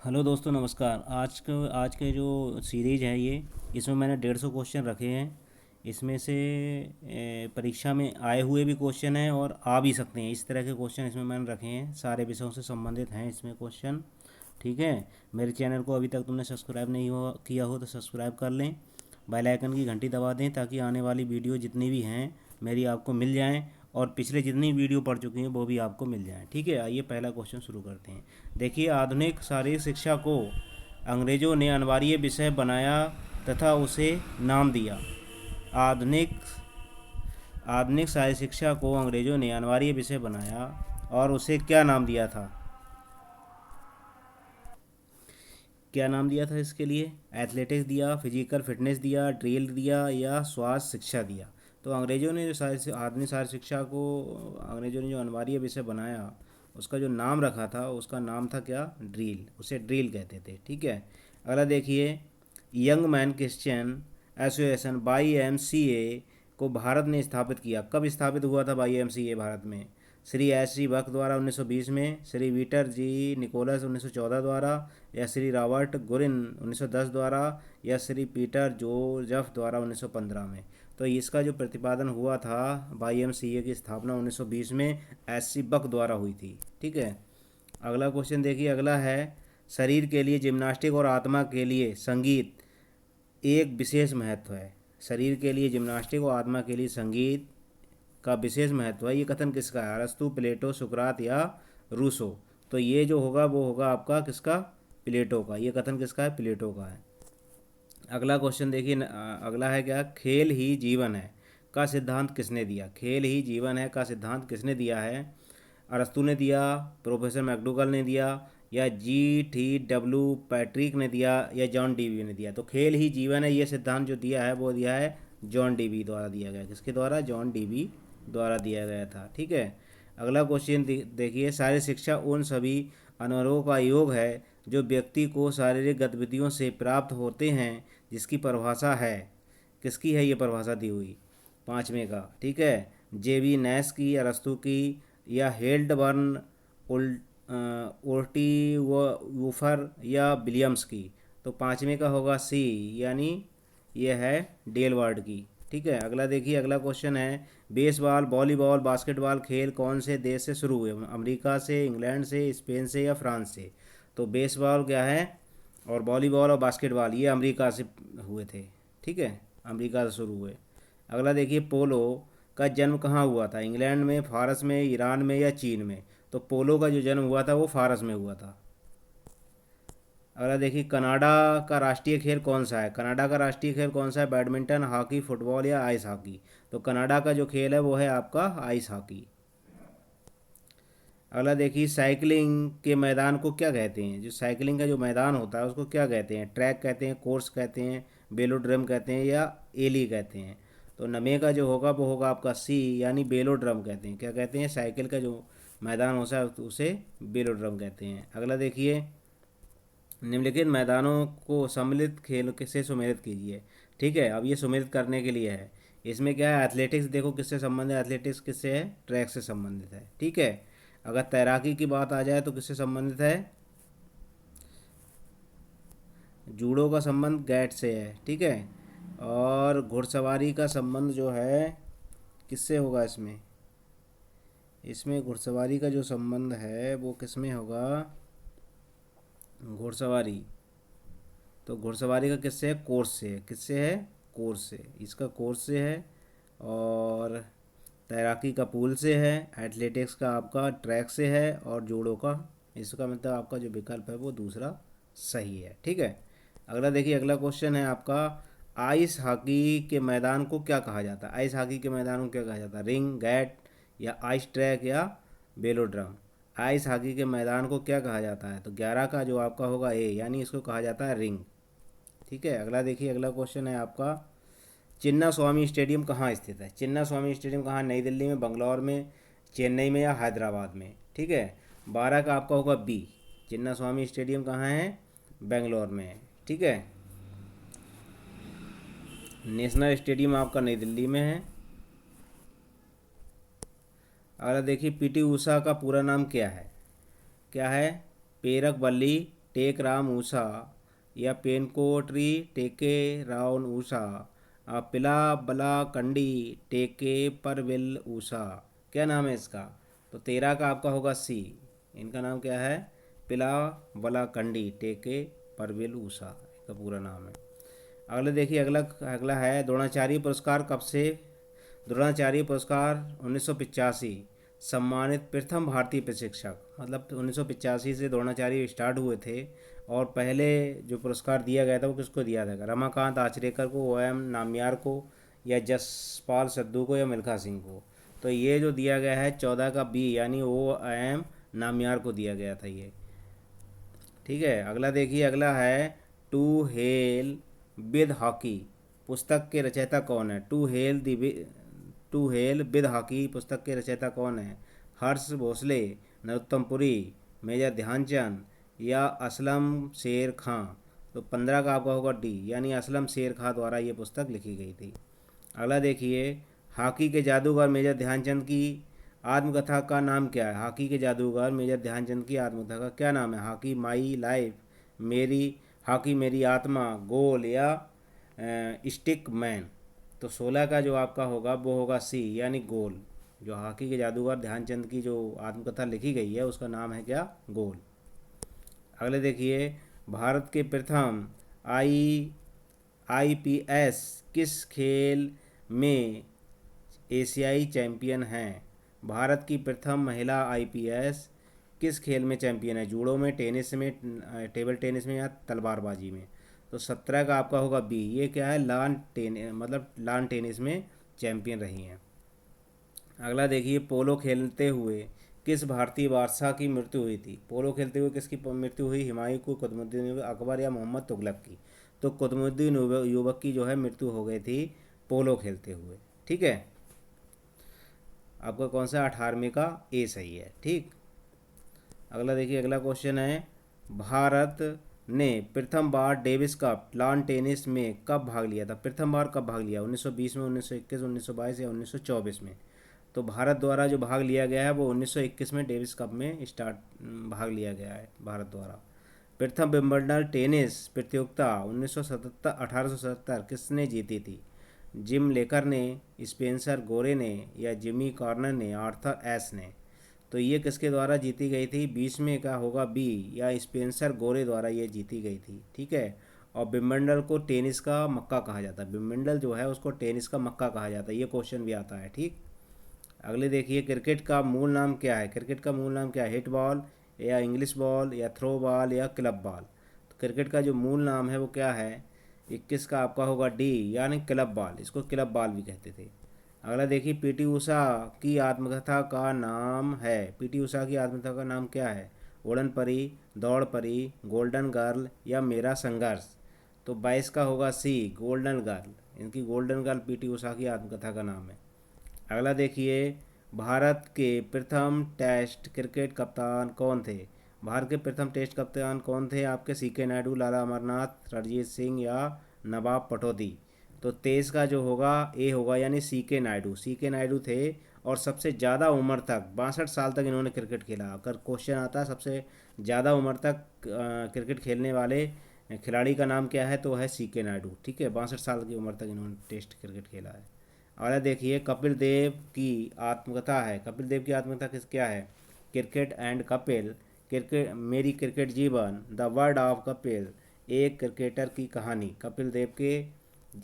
Hello दोस्तों, नमस्कार। आज के जो सीरीज है ये, इसमें मैंने 150 क्वेश्चन रखे हैं। इसमें से परीक्षा में आए हुए भी क्वेश्चन हैं और आ भी सकते हैं, इस तरह के क्वेश्चन इसमें मैंने रखे हैं। सारे विषयों से संबंधित हैं इसमें क्वेश्चन। ठीक है। मेरे चैनल को अभी तक तुमने सब्सक्राइब नहीं किया हो तो सब्सक्राइब कर लें। बेल आइकन की घंटी दबा दें ताकि आने वाली वीडियो जितनी भी हैं मेरी आपको मिल जाएं, और पिछले जितनी वीडियो पढ़ चुकी हैं वो भी आपको मिल जाएं। ठीक है, आइए पहला क्वेश्चन शुरू करते हैं। देखिए, आधुनिक शारीरिक शिक्षा को अंग्रेज़ों ने अनिवार्य विषय बनाया तथा उसे नाम दिया। आधुनिक आधुनिक शारीरिक शिक्षा को अंग्रेज़ों ने अनिवार्य विषय बनाया और उसे क्या नाम दिया था? क्या नाम दिया था इसके लिए? एथलेटिक्स दिया, फिजिकल फिटनेस दिया, ड्रिल दिया, या स्वास्थ्य शिक्षा दिया? तो अंग्रेज़ों ने जो आधुनिक शारीरिक शिक्षा को अंग्रेज़ों ने जो अनिवार्य विषय बनाया, उसका जो नाम रखा था उसका नाम था क्या? ड्रिल। उसे ड्रिल कहते थे। ठीक है। अगला देखिए, young man Christian association YMCA को भारत ने स्थापित किया। कब स्थापित हुआ था YMCA भारत में? श्री एस सी बक द्वारा 1920 में, श्री वीटर जी निकोलस 1914 द्वारा, या श्री रॉबर्ट गुरिन 1910 द्वारा, या श्री पीटर जोजफ द्वारा 1915 में? तो इसका जो प्रतिपादन हुआ था, YMCA की स्थापना 1920 में एस सी बक द्वारा हुई थी। ठीक है। अगला क्वेश्चन देखिए, अगला है, शरीर के लिए जिम्नास्टिक और आत्मा के लिए संगीत एक विशेष महत्व है। शरीर के लिए जिम्नास्टिक और आत्मा के लिए संगीत का विशेष महत्व है। ये कथन किसका है? अरस्तु, प्लेटो, सुकरात, या रूसो? तो ये जो होगा वो होगा आपका किसका? प्लेटो का। ये कथन किसका है? प्लेटो का है। अगला क्वेश्चन देखिए, अगला है क्या? खेल ही जीवन है का सिद्धांत किसने दिया? खेल ही जीवन है का सिद्धांत किसने दिया है? अरस्तु ने दिया, प्रोफेसर मैकडूगल ने दिया, या GT W पैट्रिक ने दिया, या जॉन डीवी ने दिया? तो खेल ही जीवन है ये सिद्धांत जो दिया है वो दिया है जॉन डीवी द्वारा दिया गया। किसके द्वारा? जॉन डीवी द्वारा दिया गया था। ठीक है। अगला क्वेश्चन देखिए, शारीरिक शिक्षा उन सभी अनुभवों का योग है जो व्यक्ति को शारीरिक गतिविधियों से प्राप्त होते हैं, जिसकी परिभाषा है। किसकी है ये परिभाषा दी हुई? पाँचवें का। ठीक है। JB नैश की, अरस्तु की, या हेल्डबर्न, ओर्टी वूफर, या विलियम्स की? तो पाँचवें का होगा C, यानी ये है डेल वर्ड की। ठीक है। अगला देखिए, अगला क्वेश्चन है, बेसबॉल, वॉलीबॉल, बास्केटबॉल खेल कौन से देश से शुरू हुए? अमेरिका से, इंग्लैंड से, स्पेन से, या फ्रांस से? तो बेसबॉल क्या है, और वॉलीबॉल और बास्केटबॉल ये अमेरिका से हुए थे। ठीक है, अमेरिका से शुरू हुए। अगला देखिए, पोलो का जन्म कहाँ हुआ था? इंग्लैंड में, फारस में, ईरान में, या चीन में? तो पोलो का जो जन्म हुआ था वो फारस में हुआ था। अगला देखिए, कनाडा का राष्ट्रीय खेल कौन सा है? कनाडा का राष्ट्रीय खेल कौन सा है? बैडमिंटन, हॉकी, फुटबॉल, या आइस हॉकी? तो कनाडा का जो खेल है वो है आपका आइस हॉकी। अगला देखिए, साइकिलिंग के मैदान को क्या कहते हैं? जो साइकिलिंग का जो मैदान होता है उसको क्या कहते हैं? ट्रैक कहते हैं, कोर्स कहते हैं, बेलोड्रम कहते हैं, या एली कहते हैं? तो नमे का जो होगा वो होगा आपका C, यानी बेलोड्रम कहते हैं। क्या कहते हैं? साइकिल का जो मैदान होता है उसे बेलोड्रम कहते हैं। अगला देखिए, निम्नलिखित मैदानों को सम्मिलित खेल से सुमेलित कीजिए। ठीक है, अब ये सुमेलित करने के लिए है। इसमें क्या है? एथलेटिक्स देखो किससे संबंधित है? एथलेटिक्स किससे है? ट्रैक से संबंधित है। ठीक है। अगर तैराकी की बात आ जाए तो किससे संबंधित है? जूडो का संबंध गैट से है। ठीक है। और घुड़सवारी का संबंध जो है किससे होगा? इसमें इसमें घुड़सवारी का जो संबंध है वो किसमें होगा? घुड़सवारी, तो घुड़सवारी का किससे है? कोर्स से है। किससे है? कोर्स से। इसका कोर्स से है। और तैराकी का पूल से है। एथलेटिक्स का आपका ट्रैक से है। और जूडो का, इसका मतलब आपका जो विकल्प है वो दूसरा सही है। ठीक है। अगला देखिए, अगला क्वेश्चन है आपका, आइस हॉकी के मैदान को क्या कहा जाता है? आइस हॉकी के मैदान को क्या कहा जाता है? रिंग, गैट, या आइस ट्रैक, या बेलोड्रम? आइस हॉकी के मैदान को क्या कहा जाता है? तो 11 का जो आपका होगा A, यानी इसको कहा जाता है रिंग। ठीक है। अगला देखिए, अगला क्वेश्चन है आपका, चिन्ना स्वामी स्टेडियम कहाँ स्थित है? चिन्ना स्वामी स्टेडियम कहाँ? नई दिल्ली में, बंगलौर में, चेन्नई में, या हैदराबाद में? ठीक है। 12 का आपका होगा B, चिन्ना स्वामी स्टेडियम कहाँ है? बेंगलोर में है। ठीक है। नेशनल स्टेडियम आपका नई दिल्ली में है। अगला देखिए, PT ऊषा का पूरा नाम क्या है? क्या है? प्रेरक वल्ली टेक राम ऊषा या पेनकोटरी टेके राउन ऊषा, पिला बला कंडी टेके परविल ऊषा। क्या नाम है इसका? तो 13 का आपका होगा सी। इनका नाम क्या है? पिला बला कंडी टेके परविल ऊषा, इसका पूरा नाम है। अगले देखिए, अगला अगला है द्रोणाचार्य पुरस्कार कब से? द्रोणाचार्य पुरस्कार 1985 सम्मानित प्रथम भारतीय प्रशिक्षक, मतलब 1985 से द्रोणाचार्य स्टार्ट हुए थे। और पहले जो पुरस्कार दिया गया था वो किसको दिया था? रमाकांत आचरेकर को, OM नाम्यार को, या जसपाल सद्दू को, या मिल्खा सिंह को। तो ये जो दिया गया है 14 का बी, यानी OM नाम्यार को दिया गया था ये। ठीक है, अगला देखिए, अगला है टू हेल विद हॉकी पुस्तक के रचयिता कौन है? टू हेल विद हॉकी पुस्तक के रचयिता कौन है? हर्ष भोसले, नरोत्तम पुरी, मेजर ध्यानचंद, या असलम शेर खां। तो 15 का आपका होगा डी, यानी असलम शेर खां द्वारा ये पुस्तक लिखी गई थी। अगला देखिए, हॉकी के जादूगर मेजर ध्यानचंद की आत्मकथा का नाम क्या है? हॉकी के जादूगर मेजर ध्यानचंद की आत्मकथा का क्या नाम है? हॉकी माई लाइफ, मेरी हॉकी मेरी आत्मा, गोल, या स्टिक मैन। तो 16 का जो आपका होगा वो होगा सी, यानी गोल। जो हॉकी के जादूगर ध्यानचंद की जो आत्मकथा लिखी गई है उसका नाम है क्या? गोल। अगले देखिए, भारत के प्रथम IPS किस खेल में एशियाई चैंपियन हैं? भारत की प्रथम महिला IPS किस खेल में चैंपियन है? जूडो में, टेनिस में, टेबल टेनिस में, या तलवारबाजी में। तो 17 का आपका होगा बी, ये क्या है? लान टेनिस में चैंपियन रही हैं। अगला देखिए, पोलो खेलते हुए किस भारतीय बादशाह की मृत्यु हुई थी? पोलो खेलते हुए किसकी मृत्यु हुई? हुमायूं को, कुतुबुद्दीन अकबर, या मोहम्मद तुगलक की। तो कुतुबुद्दीन युवक की जो है मृत्यु हो गई थी पोलो खेलते हुए। ठीक है, आपका कौन सा 18वें का ए सही है। ठीक, अगला देखिए, अगला क्वेश्चन है, भारत ने प्रथम बार डेविस कप लॉन टेनिस में कब भाग लिया था? प्रथम बार कब भाग लिया? 1920 में, 1921, 1922, या 1924 में? तो भारत द्वारा जो भाग लिया गया है वो 1921 में डेविस कप में भाग लिया गया है भारत द्वारा। प्रथम विंबलडन टेनिस प्रतियोगिता 1877 किसने जीती थी? जिम लेकर ने, स्पेंसर गोरे ने, या जिमी कॉर्नर ने, आर्थर एस ने। तो ये किसके द्वारा जीती गई थी? 20 में का होगा बी, या स्पेंसर गोरे द्वारा ये जीती गई थी। ठीक है, और विंबलडन को टेनिस का मक्का कहा जाता है। विंबलडन जो है उसको टेनिस का मक्का कहा जाता है, ये क्वेश्चन भी आता है। ठीक, अगले देखिए, क्रिकेट का मूल नाम क्या है? क्रिकेट का मूल नाम क्या है? हिट बॉल, या इंग्लिश बॉल, या थ्रो बॉल, या क्लब बॉल। तो क्रिकेट का जो मूल नाम है वो क्या है? 21 का आपका होगा डी, यानी क्लब बॉल। इसको क्लब बॉल भी कहते थे। अगला देखिए, पीटी उषा की आत्मकथा का नाम है। पीटी उषा की आत्मकथा का नाम क्या है? उड़न परी, दौड़ परी, गोल्डन गर्ल, या मेरा संघर्ष। तो 22 का होगा सी, गोल्डन गर्ल। इनकी गोल्डन गर्ल पीटी उषा की आत्मकथा का नाम है। अगला देखिए, भारत के प्रथम टेस्ट क्रिकेट कप्तान कौन थे? भारत के प्रथम टेस्ट कप्तान कौन थे आपके? CK नायडू, लाला अमरनाथ, रणजीत सिंह, या नवाब पटौदी। तो 23 का जो होगा ए होगा, यानी CK नायडू। CK नायडू थे, और सबसे ज़्यादा उम्र तक 62 साल तक इन्होंने क्रिकेट खेला। अगर क्वेश्चन आता है सबसे ज़्यादा उम्र तक क्रिकेट खेलने वाले खिलाड़ी का नाम क्या है, तो है CK नायडू। ठीक है, 62 साल की उम्र तक इन्होंने टेस्ट क्रिकेट खेला है। और देखिए, कपिल देव की आत्मकथा है। कपिल देव की आत्मकथा क्या है? क्रिकेट एंड कपिल, क्रिकेट मेरी क्रिकेट जीवन, द वर्ड ऑफ कपिल, एक क्रिकेटर की कहानी। कपिल देव के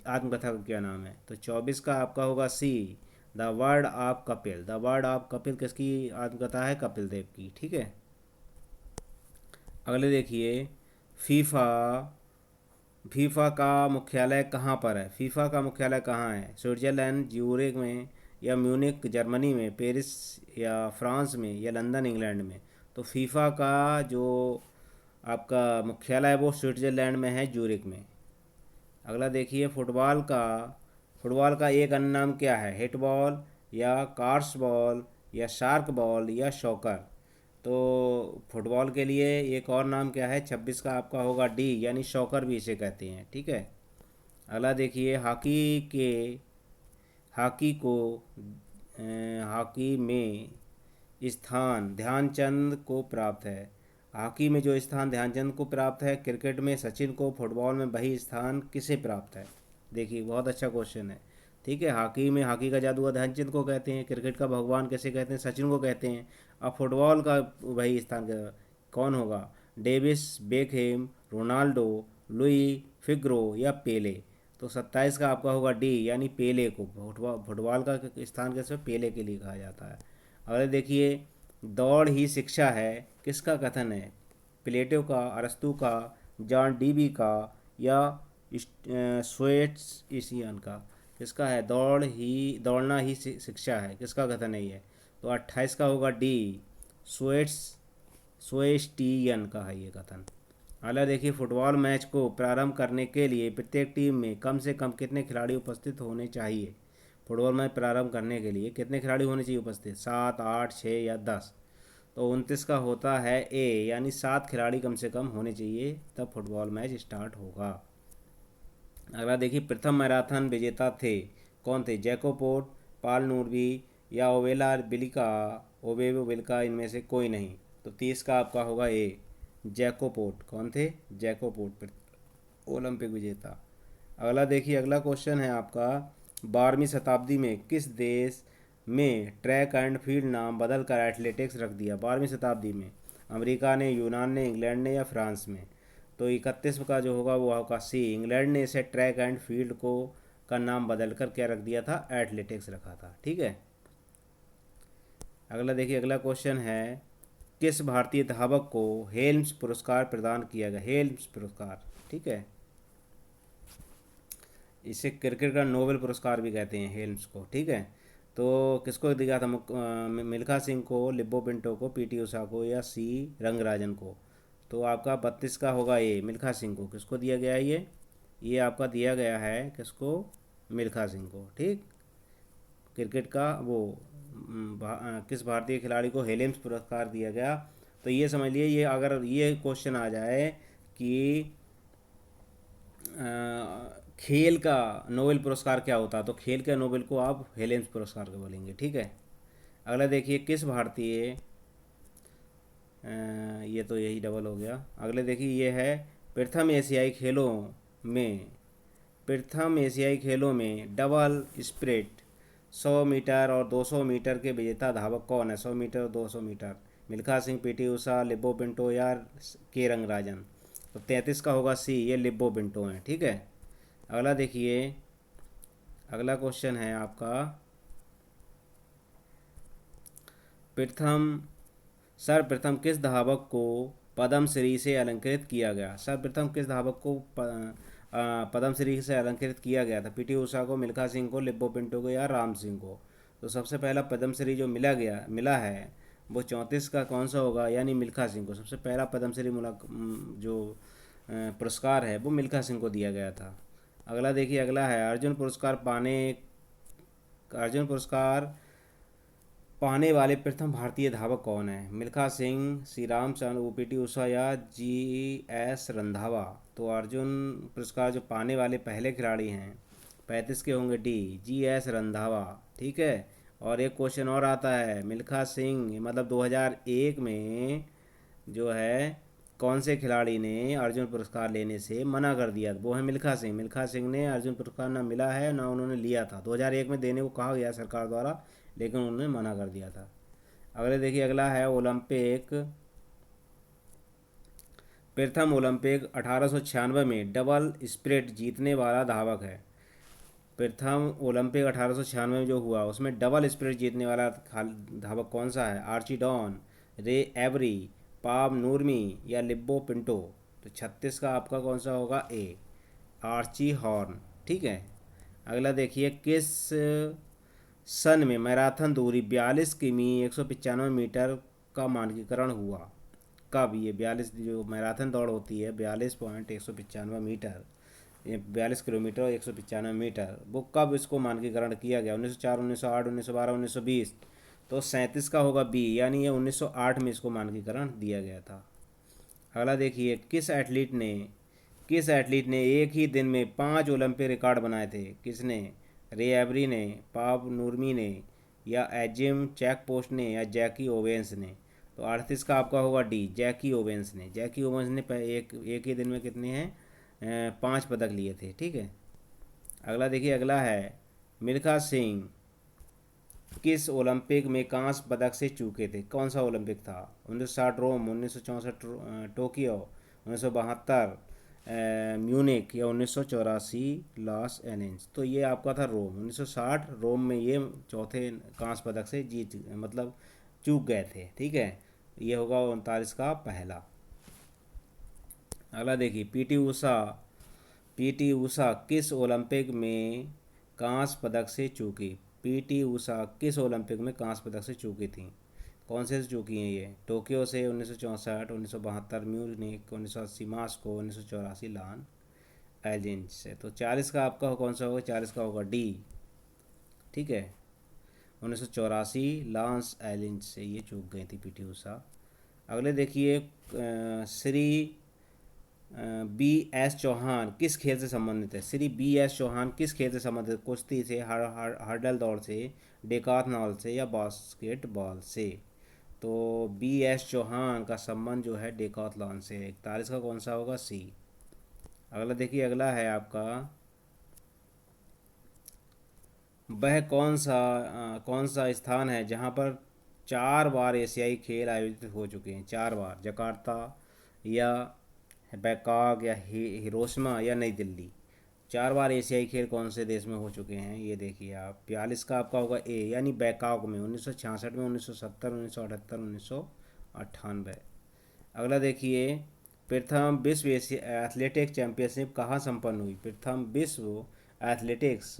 आत्मकथा का क्या नाम है? तो 24 का आपका होगा C, the word of Kapil. The word of Kapil किसकी आत्मकथा है? कपिल देव की। ठीक है, अगले देखिए, फीफा फीफा का मुख्यालय कहाँ पर है? फीफा का मुख्यालय कहाँ है? स्विट्जरलैंड, ज्यूरिख में, या म्यूनिक जर्मनी में, पेरिस या फ्रांस में, या लंदन इंग्लैंड में। तो फीफा का जो आपका मुख्यालय है वो स्विट्जरलैंड में है, ज्यूरिख में। अगला देखिए, फुटबॉल का एक अन्य नाम क्या है? हिट बॉल, या कार्स बॉल, या शार्क बॉल, या शॉकर। तो फुटबॉल के लिए एक और नाम क्या है? 26 का आपका होगा डी, यानी शॉकर भी इसे कहते हैं। ठीक है, अगला देखिए, हॉकी को हॉकी में स्थान ध्यानचंद को प्राप्त है। हॉकी में जो स्थान ध्यानचंद को प्राप्त है, क्रिकेट में सचिन को, फुटबॉल में वही स्थान किसे प्राप्त है। देखिए बहुत अच्छा क्वेश्चन है। ठीक है, हॉकी में हॉकी का जादूगर ध्यानचंद को कहते हैं, क्रिकेट का भगवान कैसे कहते हैं, सचिन को कहते हैं। अब फुटबॉल का वही स्थान कौन होगा, डेविस, बेकहेम, रोनाल्डो, लुई फिग्रो या पेले। तो 27 का आपका होगा डी, यानी पेले को। फुटबॉल का स्थान कैसे पेले के लिए कहा जाता है। अगले देखिए, दौड़ ही शिक्षा है किसका कथन है, प्लेटो का, अरस्तू का, जॉन डीबी का या स्वेट्स इसियन का। किसका है, दौड़ना ही शिक्षा है, किसका कथन है ये। तो 28 का होगा डी, स्वेट्स स्वेस्टियन का है ये कथन। अगला देखिए, फुटबॉल मैच को प्रारंभ करने के लिए प्रत्येक टीम में कम से कम कितने खिलाड़ी उपस्थित होने चाहिए। फुटबॉल मैच प्रारंभ करने के लिए कितने खिलाड़ी होने चाहिए उपस्थित, 7, 8, 6 या 10। तो 29 का होता है ए, यानी 7 खिलाड़ी कम से कम होने चाहिए, तब फुटबॉल मैच स्टार्ट होगा। अगला देखिए, प्रथम मैराथन विजेता थे कौन थे, जैकोपोर्ट, पाल नूरबी या ओवेला बिलिका, ओवेवो बिलिका, इनमें से कोई नहीं। तो 30 का आपका होगा ए, जैकोपोर्ट। कौन थे, जैकोपोर्ट ओलंपिक विजेता। अगला देखिए, अगला क्वेश्चन है आपका, 12वीं शताब्दी में किस देश में ट्रैक एंड फील्ड नाम बदल कर एथलेटिक्स रख दिया। 12वीं शताब्दी में अमेरिका ने, यूनान ने, इंग्लैंड ने या फ्रांस में। तो 31 का जो होगा वो होगा सी, इंग्लैंड ने इसे ट्रैक एंड फील्ड को का नाम बदल कर क्या रख दिया था, एथलेटिक्स रखा था। ठीक है। अगला देखिए, अगला क्वेश्चन है, किस भारतीय धावक को हेल्म्स पुरस्कार प्रदान किया गया, हेल्म्स पुरस्कार। ठीक है, इसे क्रिकेट का नोबेल पुरस्कार भी कहते हैं हेल्म्स को। ठीक है, तो किसको दिया था, मिल्खा सिंह को, लिब्बो पिंटो को, पीटी उषा को या सी रंगराजन को। तो आपका 32 का होगा ये, मिल्खा सिंह को। किसको दिया गया है ये आपका दिया गया है किसको, मिल्खा सिंह को। ठीक, क्रिकेट का वो किस भारतीय खिलाड़ी को हेलेम्स पुरस्कार दिया गया। तो ये समझ लिए, ये अगर ये क्वेश्चन आ जाए कि खेल का नोबेल पुरस्कार क्या होता है, तो खेल के नोबेल को आप हेलेम्स पुरस्कार को बोलेंगे। ठीक है। अगला देखिए, किस भारतीय ये तो यही डबल हो गया। अगले देखिए, ये है, प्रथम एशियाई खेलों में प्रथम एशियाई खेलों में डबल स्प्रिट 100 मीटर और 200 मीटर के विजेता धावक कौन है, 100 मीटर और 200 metre. Milkha Singh, PT Usha, लिब्बो Pinto या के रंगराजन। तो 33 का होगा सी, ये लिब्बो पिंटो हैं। ठीक है। अगला देखिए, अगला क्वेश्चन है आपका, प्रथम सर्वप्रथम किस धावक को पद्म श्री से अलंकृत किया गया, सर्वप्रथम किस धावक को पद्म श्री से अलंकृत किया गया था। पीटी उषा को, मिल्खा सिंह को, लिब्बो पिंटो को या राम सिंह को। तो सबसे पहला पद्म श्री जो मिला है वो 34 का कौन सा होगा, यानी मिल्खा सिंह को। सबसे पहला पद्म श्री जो पुरस्कार है वो मिल्खा सिंह को दिया गया था। अगला देखिए, अगला है, अर्जुन पुरस्कार पाने वाले प्रथम भारतीय धावक कौन है, मिल्खा सिंह, श्री रामचंद्र, ओपीटी उषा या जी एस रंधावा। तो अर्जुन पुरस्कार जो पाने वाले पहले खिलाड़ी हैं 35 के होंगे डी, जी एस रंधावा। ठीक है। और एक क्वेश्चन और आता है, मिल्खा सिंह मतलब 2001 में जो है कौन से खिलाड़ी ने अर्जुन पुरस्कार लेने से मना कर दिया, वो है मिल्खा सिंह। मिल्खा सिंह ने अर्जुन पुरस्कार ना मिला है ना उन्होंने लिया था, 2001 में देने को कहा गया सरकार द्वारा, लेकिन उन्होंने मना कर दिया था। अगले देखिए, अगला है ओलंपिक, प्रथम ओलंपिक 1896 में डबल स्प्रिट जीतने वाला धावक है। प्रथम ओलंपिक 1896 में जो हुआ उसमें डबल स्प्रिट जीतने वाला धावक कौन सा है, आर्ची डॉन, रे एवरी, पाव नूरमी या लिब्बो पिंटो। तो 36 का आपका कौन सा होगा, ए, आर्ची हॉर्न। ठीक है। अगला देखिए, किस सन में मैराथन दूरी 42 किमी 195 मीटर का मानकीकरण हुआ। कब ये 42 जो मैराथन दौड़ होती है 42.195 मीटर, ये 42 किलोमीटर और 195 मीटर, वो कब इसको मानकीकरण किया गया, 1904, 1908, 1912, 1920। तो 37 का होगा बी, यानी ये 1908 में इसको मानकीकरण दिया गया था। अगला देखिए, किस एथलीट ने एक ही दिन में 5 ओलंपिक रिकॉर्ड बनाए थे। किसने, रे एवरी ने, पाव नूरमी ने या एजिम चेक पोस्ट ने या जैकी ओवेंस ने। तो 38 का आपका होगा डी, जैकी ओवेंस ने। जैकी ओवेंस ने एक ही दिन में कितने हैं, 5 पदक लिए थे। ठीक है, अगला देखिए, अगला है मिल्खा सिंह किस ओलंपिक में कांस्य पदक से चूके थे? कौन सा ओलंपिक था? 1960 रोम, 1964 टोक्यो, 1972 म्यूनिक, या 1984 लॉस एंजल्स? तो ये आपका था रोम। 1960 रोम में ये चौथे कांस्य पदक से जीत, मतलब चूक गए थे। ठीक है, ये होगा 39 का पहला। अगला देखिए, पीटी ऊषा किस ओलंपिक में कांस्य पदक से चूकी? पीटी ऊषा किस ओलंपिक में कांस्य पदक से चूकी थी? कौन से चूकी हैं ये? टोक्यो से 1964, 1972 म्यूनिक, 1980 मॉस्को, 1984 लॉस एंजल्स से। तो 40 का आपका कौन सा होगा? 40 का होगा डी। ठीक है, 1984 लॉस एंजल्स से ये चूक गई थी पीटी ऊषा। अगले देखिए, श्री बी एस चौहान किस खेल से संबंधित है? श्री बी एस चौहान किस खेल से संबंधित? कुश्ती से, हर्डल दौड़ से, डेकाथलॉन से, या बास्केटबॉल से? तो बी एस चौहान का संबंध जो है डेकाथलॉन से। 41 का कौन सा होगा? सी। अगला देखिए, अगला है आपका, वह कौन सा स्थान है जहां पर 4 बार एशियाई खेल आयोजित हो चुके हैं? 4 बार, जकार्ता या बैंकॉक या हिरोशिमा या नई दिल्ली? 4 बार एशियाई खेल कौन से देश में हो चुके हैं? ये देखिए आप। 42 का आपका होगा ए, यानी बैंकॉक में, 1966 में, 1970, 1978, 1998। अगला देखिए, प्रथम विश्व एथलेटिक्स चैंपियनशिप कहाँ संपन्न हुई? प्रथम विश्व एथलेटिक्स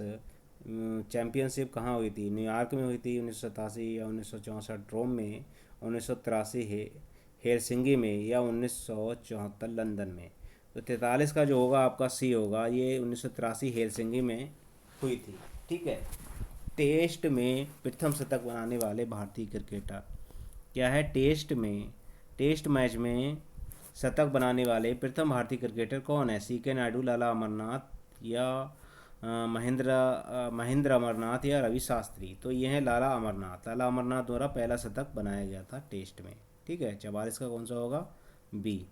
चैंपियनशिप कहाँ हुई थी? न्यूयॉर्क में हुई थी 1987, या 1964 रोम में, 1983 हेलसिंकी में, या 1974 लंदन में? तो 43 का जो होगा आपका सी होगा, ये 1983 हेलसिंकी में हुई थी। ठीक है, टेस्ट में प्रथम शतक बनाने वाले भारतीय क्रिकेटर क्या है? टेस्ट मैच में शतक बनाने वाले प्रथम भारतीय क्रिकेटर कौन है? सी के नायडू, लाला अमरनाथ, या महेंद्र अमरनाथ, या रवि शास्त्री? तो ये है लाला अमरनाथ द्वारा पहला शतक बनाया गया था टेस्ट में। ठीक है, 44 का कौन सा होगा? बी।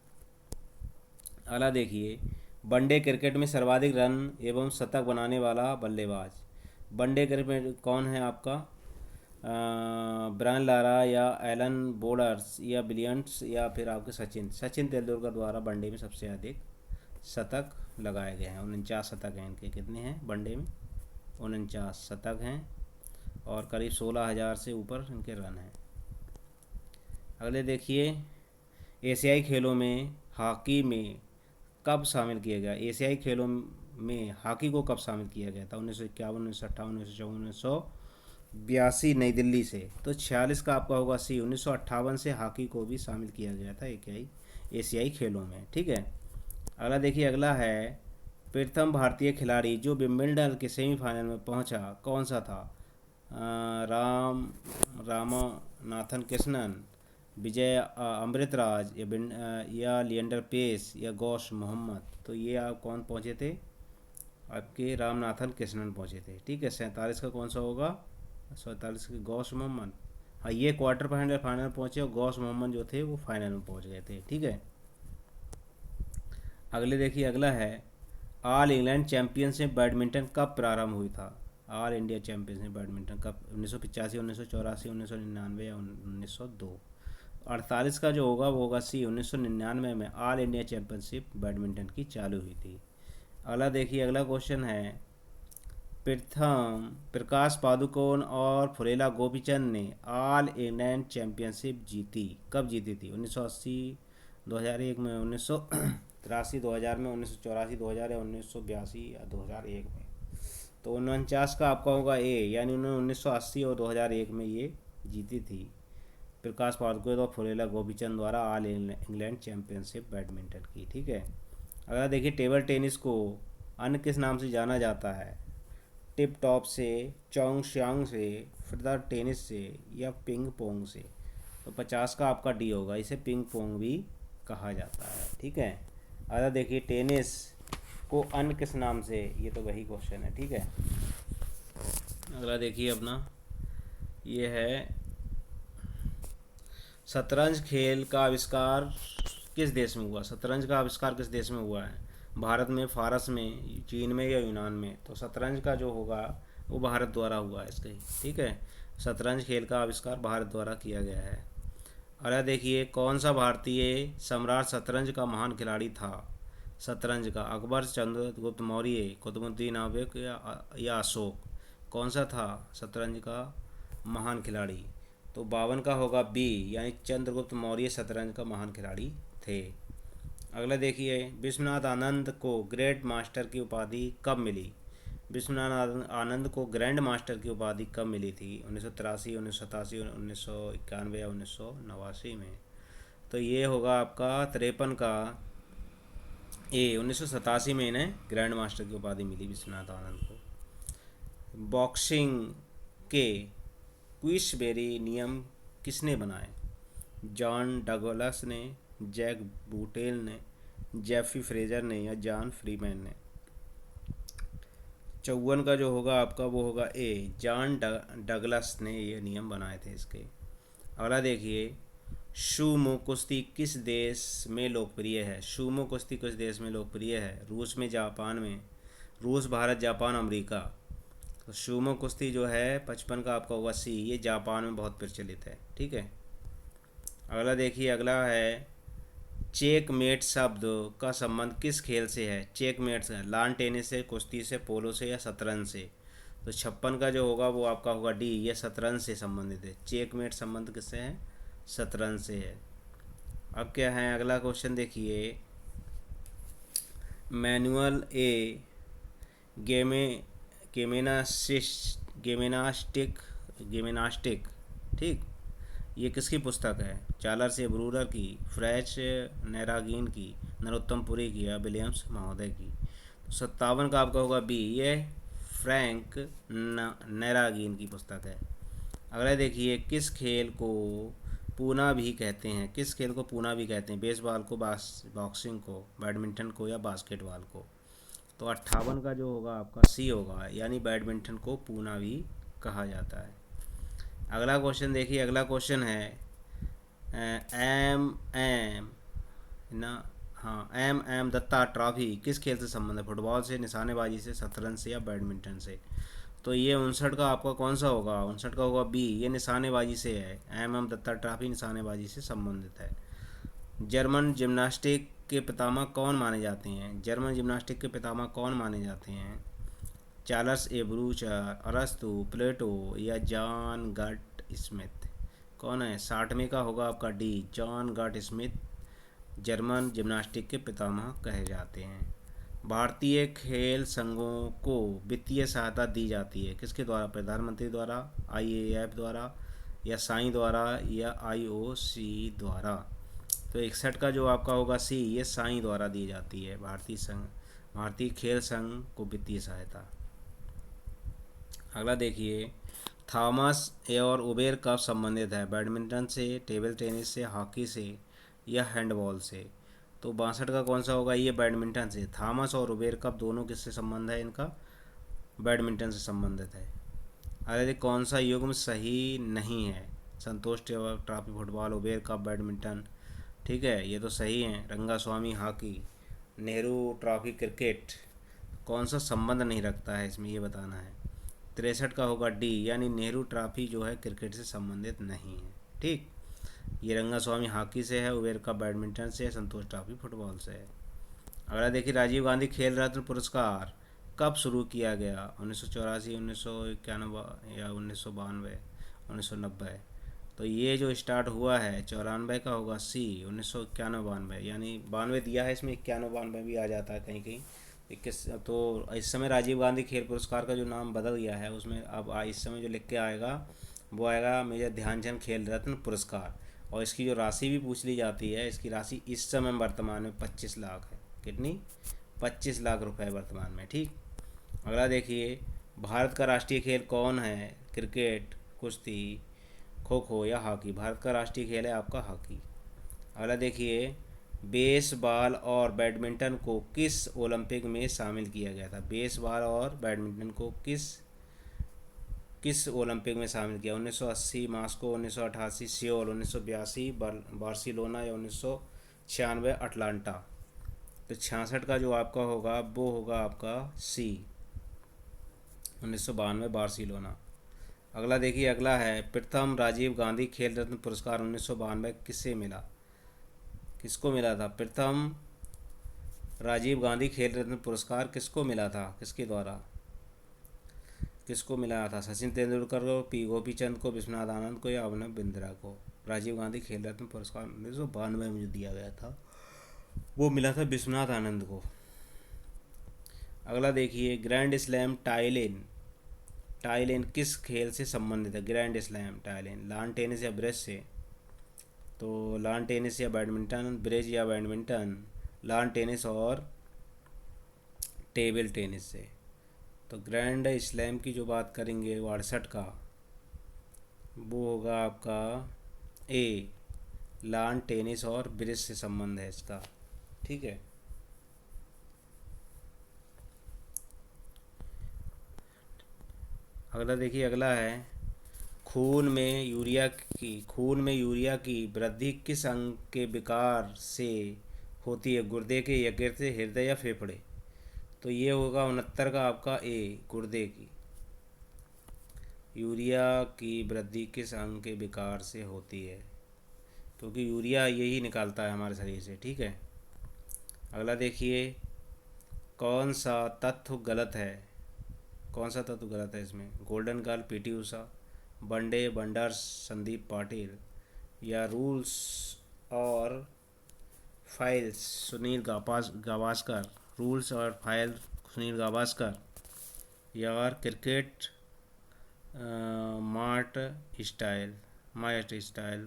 अगला देखिए, वनडे क्रिकेट में सर्वाधिक रन एवं शतक बनाने वाला बल्लेबाज। वनडे क्रिकेट में कौन है आपका? ब्रायन लारा, या एलन बोर्डर्स, या बिलियंट्स, या फिर आपके सचिन तेंदुलकर द्वारा वनडे में सबसे अधिक शतक लगाए गए हैं। 49 शतक हैं इनके। कितने हैं वनडे में? 49 शतक हैं, और करीब 16,000 से ऊपर इनके रन हैं। अगले देखिए, एशियाई खेलों में हॉकी में कब शामिल किया गया? एशियाई खेलों में हॉकी को कब शामिल किया गया था? 1951, 1958, 1954, 1982 नई दिल्ली से। तो 46 का आपका होगा सी, 1958 से हॉकी को भी शामिल किया गया था एशियाई खेलों में। ठीक है, अगला देखिए, अगला है प्रथम भारतीय खिलाड़ी जो विंबलडन के सेमीफाइनल में पहुंचा, कौन सा था? रामनाथन कृष्णन, विजय अमृतराज, या लिएंडर पेस, या गौश मोहम्मद? तो ये आप कौन पहुंचे थे? आपके रामनाथन कृष्णन पहुंचे थे। ठीक है, 47 का कौन सा होगा? 47 के गौश मोहम्मद। हाँ, ये क्वार्टर फाइनल पहुंचे, और गौश मोहम्मद जो थे वो फाइनल में पहुंच गए थे। ठीक है, अगले देखिए, अगला है ऑल इंग्लैंड चैंपियनशिप बैडमिंटन कब प्रारंभ हुई था? ऑल इंडिया चैंपियनशिप बैडमिंटन कब? 1985, 1984, 1999, या 1902? 48 का जो होगा वो होगा सी, 1999 में ऑल इंडिया चैंपियनशिप बैडमिंटन की चालू हुई थी। अगला देखिए, अगला क्वेश्चन है, प्रथम प्रकाश पादुकोण और फुलेला गोपीचंद ने ऑल इंग्लैंड चैंपियनशिप जीती, कब जीती थी? 1980, 2001 में, 1983, 2000 में, 1984, 2000, या 1982 या 2001 में? तो 49 का आपका होगा ए, यानी उन्होंने 1980 और 2001 में ये जीती थी, प्रकाश पादुकोण और फुलेला गोपीचंद द्वारा ऑल इंग्लैंड चैंपियनशिप बैडमिंटन की। ठीक है, अगर देखिए, टेबल टेनिस को अन्य किस नाम से जाना जाता है? टिप टॉप से, चोंगशियांग से, फिर टेनिस से, या पिंग पोंग से? तो 50 का आपका डी होगा, इसे पिंग पोंग भी कहा जाता है। ठीक है, अगर देखिए, टेनिस को अन्य किस नाम से? ये तो वही क्वेश्चन है। ठीक है, अगला देखिए अपना, ये है शतरंज खेल का आविष्कार किस देश में हुआ? शतरंज का आविष्कार किस देश में हुआ है? भारत में, फारस में, चीन में या यूनान में? तो शतरंज का जो होगा वो भारत द्वारा हुआ है इसके, ठीक है। शतरंज खेल का आविष्कार भारत द्वारा किया गया है। अरे देखिए, कौन सा भारतीय सम्राट शतरंज का महान खिलाड़ी था? शतरंज का अकबर, चंद्रगुप्त मौर्य, कुतुबुद्दीन ऐबक या अशोक? कौन सा था शतरंज का महान खिलाड़ी? तो 52 का होगा बी, यानी चंद्रगुप्त मौर्य शतरंज का महान खिलाड़ी थे। अगला देखिए, विश्वनाथ आनंद को ग्रेट मास्टर की उपाधि कब मिली? विश्वनाथ आनंद को ग्रैंड मास्टर की उपाधि कब मिली थी? 1983, 1987, 1991 या 1989 में? तो ये होगा आपका 53 का ए, 1987 में इन्हें ग्रैंड मास्टर की उपाधि मिली विश्वनाथ आनंद को। बॉक्सिंग के क्विसबेरी नियम किसने बनाए? जॉन डगलस ने, जैक बूटेल ने, जेफी फ्रेजर ने या जॉन फ्रीमैन ने? 54 का जो होगा आपका वो होगा ए, जॉन डगलस ने ये नियम बनाए थे इसके। अगला देखिए, शूमो कुश्ती किस देश में लोकप्रिय है? शूमो कुश्ती किस देश में लोकप्रिय है? रूस में, जापान में? रूस, भारत, जापान, अमेरिका? तो शूमो कुश्ती जो है 55 का आपका होगा सी, ये जापान में बहुत प्रचलित है, ठीक है। अगला देखिए, अगला है चेकमेट शब्द का संबंध किस खेल से है? चेकमेट से लॉन टेनिस से, कुश्ती से, पोलो से या शतरंज से? तो 56 का जो होगा वो आपका होगा डी, ये शतरंज से संबंधित है। चेकमेट संबंध किससे है? शतरंज से है। अब क्या है अगला क्वेश्चन देखिए, मैनुअल ए गेमे गेमेनास्टिक गेमेनास्टिक, ठीक, ये किसकी पुस्तक है? चार्ल्स ए ब्रूरर की, फ्रेच नैरागीन की, नरोत्तम पुरी की या विलियम्स महोदय की? तो 57 का आपका होगा बी, ये फ्रैंक नैरागीन की पुस्तक है। अगला देखिए, किस खेल को पूना भी कहते हैं? किस खेल को पूना भी कहते हैं? बेसबॉल को, बॉक्सिंग को, बैडमिंटन को या बास्केटबॉल को? तो 58 का जो होगा आपका सी होगा, यानी बैडमिंटन को पूना भी कहा जाता है। अगला क्वेश्चन देखिए, अगला क्वेश्चन है एम एम ना हाँ, एम एम दत्ता ट्रॉफी किस खेल से संबंध है? फुटबॉल से, निशानेबाजी से, शतरंज से या बैडमिंटन से? तो ये 59 का आपका कौन सा होगा? 59 का होगा बी, ये निशानेबाजी से है। एम दत्ता ट्रॉफी निशानेबाजी से संबंधित है। जर्मन जिम्नास्टिक के पितामह कौन माने जाते हैं? जर्मन जिम्नास्टिक के पितामह कौन माने जाते हैं? चार्ल्स ए ब्रूचर, अरस्तु, प्लेटो या जॉन गट स्मिथ? कौन है? 60वें का होगा आपका डी, जॉन गट स्मिथ जर्मन जिम्नास्टिक के पितामह कहे जाते हैं। भारतीय खेल संघों को वित्तीय सहायता दी जाती है किसके द्वारा? प्रधानमंत्री द्वारा, आईएएफ द्वारा या साई द्वारा या आईओसी द्वारा? तो 61 का जो आपका होगा सी, ये साई द्वारा दी जाती है भारतीय खेल संघ को वित्तीय सहायता। अगला देखिए, थॉमस और उबेर कब संबंधित है? बैडमिंटन से, टेबल टेनिस से, हॉकी से या हैंडबॉल से? तो 62 का कौन सा होगा? ये बैडमिंटन से। थॉमस और उबेर कप दोनों किससे संबंध है इनका? बैडमिंटन से संबंधित है। अरे कौन सा युग्म सही नहीं है? Santosh trophy football, Uber cup badminton, ठीक है, ये तो सही है। Rangaswamy hockey, Nehru trophy cricket, कौन सा संबंध नहीं रखता है इसमें, ये बताना है। 63 का होगा डी, यानी नेहरू ट्रॉफी जो है क्रिकेट से संबंधित नहीं है, ठीक। ये रंगास्वामी हॉकी से है, उबेर कप बैडमिंटन से है, संतोष ट्रॉफी फुटबॉल से है। अगला देखिए, राजीव गांधी खेल रत्न पुरस्कार कब शुरू किया गया? 1984, 1991 या 1992, 1990? तो ये जो स्टार्ट हुआ है 94 का होगा सी, 1991-92, यानी 92 दिया है इसमें, 91-92 भी आ जाता है कहीं कहीं। 21 तो इस समय राजीव गांधी खेल पुरस्कार का जो नाम बदल गया है उसमें अब इस समय जो लिख के आएगा वो आएगा मेजर ध्यानचंद खेल रत्न पुरस्कार। और इसकी जो राशि भी पूछ ली जाती है, इसकी राशि इस समय वर्तमान में 25 लाख है। कितनी? 25 लाख रुपए वर्तमान में, ठीक। अगला देखिए, भारत का राष्ट्रीय खेल कौन है? क्रिकेट, कुश्ती, खो खो या हॉकी? भारत का राष्ट्रीय खेल है आपका हॉकी। अगला देखिए, बेसबॉल और बैडमिंटन को किस ओलंपिक में शामिल किया गया था? बेसबॉल और बैडमिंटन को किस किस ओलंपिक में शामिल किया? 1980 मॉस्को, 1988 सियोल, 1982 बार्सिलोना या 1996 अटलांटा। तो 66 का जो आपका होगा वो होगा आपका सी, 1992 बार्सिलोना। अगला देखिए, अगला है प्रथम राजीव गांधी खेल रत्न पुरस्कार 1992 किससे मिला? किसको मिला था? प्रथम राजीव गांधी खेल रत्न पुरस्कार किसको मिला था? किसके द्वारा किसको मिला था? सचिन तेंदुलकर को, पी गोपीचंद को, विश्वनाथ आनंद को या अभिनव बिंद्रा को? राजीव गांधी खेल रत्न पुरस्कार 1992 में जो दिया गया था वो मिला था विश्वनाथ आनंद को। अगला देखिए, ग्रैंड स्लैम टाइलेन, टाइलेन किस खेल से संबंधित है? ग्रैंड स्लैम टाइलेन लॉन टेनिस या ब्रिज से? तो लॉन टेनिस या बैडमिंटन, ब्रिज या बैडमिंटन, लॉन टेनिस और टेबल टेनिस से। तो ग्रैंड स्लैम की जो बात करेंगे 68 का, वो होगा आपका ए, लॉन टेनिस और ब्रिज से संबंध है इसका, ठीक है। अगला देखिए, अगला है खून में यूरिया की वृद्धि किस अंग के विकार से होती है? गुर्दे के, यकृत से, हृदय या फेफड़े? तो ये होगा 69 का आपका ए, गुर्दे की। यूरिया की वृद्धि किस अंग के विकार से होती है? क्योंकि यूरिया यही निकालता है हमारे शरीर से, ठीक है। अगला देखिए, कौन सा तत्व गलत है? कौन सा तत्व गलत है इसमें? Golden girl PT Usha, one day wonders Sandeep Patil, या रूल्स और फाइल्स सुनील गावस्कर, रूल्स और फाइल सुनील गावस्कर, या cricket mart style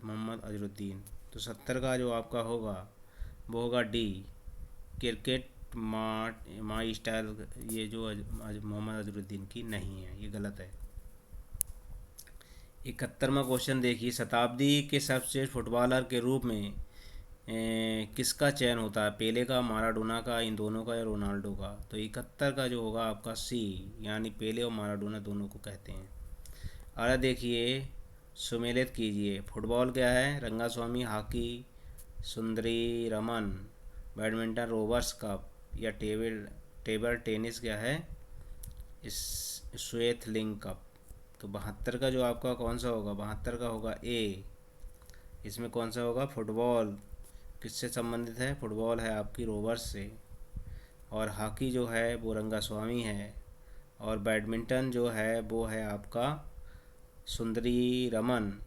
Mohammad Azharuddin. तो 70 का जो आपका होगा वो होगा डी, क्रिकेट माई स्टाइल, ये जो मोहम्मद अजरुद्दीन की नहीं है, ये गलत है। 71वां क्वेश्चन देखिए, शताब्दी के सर्वश्रेष्ठ फुटबॉलर के रूप में किसका चयन होता है? पेले का, माराडोना का, इन दोनों का या रोनाल्डो का? तो 71 का जो होगा आपका सी, यानी पेले और माराडोना दोनों को कहते हैं। अरे देखिए, सुमेलित कीजिए, फुटबॉल क्या है? रंगास्वामी, हॉकी सुंदरी रमन, बैडमिंटन रोवर्स कप, या टेबल टेबल टेनिस क्या है? इस श्वेतलिंग कप। तो 72 का जो आपका कौन सा होगा? 72 का होगा ए, इसमें कौन सा होगा? फुटबॉल किससे संबंधित है? फुटबॉल है आपकी रोवर्स से, और हॉकी जो है वो रंगास्वामी है, और बैडमिंटन जो है वो है आपका सुंदरी रमन,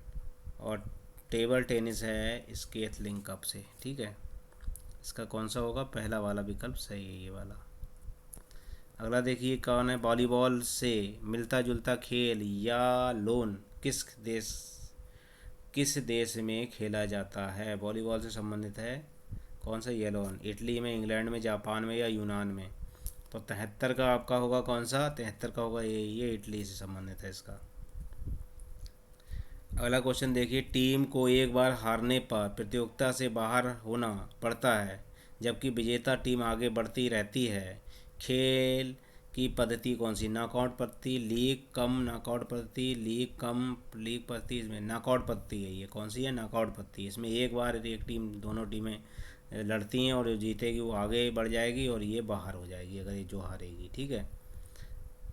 और टेबल टेनिस है स्केटलिंग कप से, ठीक है। इसका कौन सा होगा? पहला वाला विकल्प सही है, ये वाला। अगला देखिए, कौन है? वॉलीबॉल से मिलता जुलता खेल या लोन किस देश में खेला जाता है? वॉलीबॉल से संबंधित है कौन सा? ये लोन इटली में, इंग्लैंड में, जापान में या यूनान में? तो 73 का आपका होगा कौन सा? 73 का होगा ये इटली से संबंधित है इसका। अगला क्वेश्चन देखिए, टीम को एक बार हारने पर प्रतियोगिता से बाहर होना पड़ता है, जबकि विजेता टीम आगे बढ़ती रहती है। खेल की पद्धति कौन सी? नॉकआउट पद्धति, लीग कम नॉकआउट पद्धति, लीग पद्धति, इसमें नॉकआउट पद्धति है। ये कौन सी है? नॉकआउट पद्धति। इसमें एक बार एक टीम, दोनों टीमें लड़ती हैं और जो जीतेगी वो आगे बढ़ जाएगी और ये बाहर हो जाएगी अगर ये जो हारेगी, ठीक है।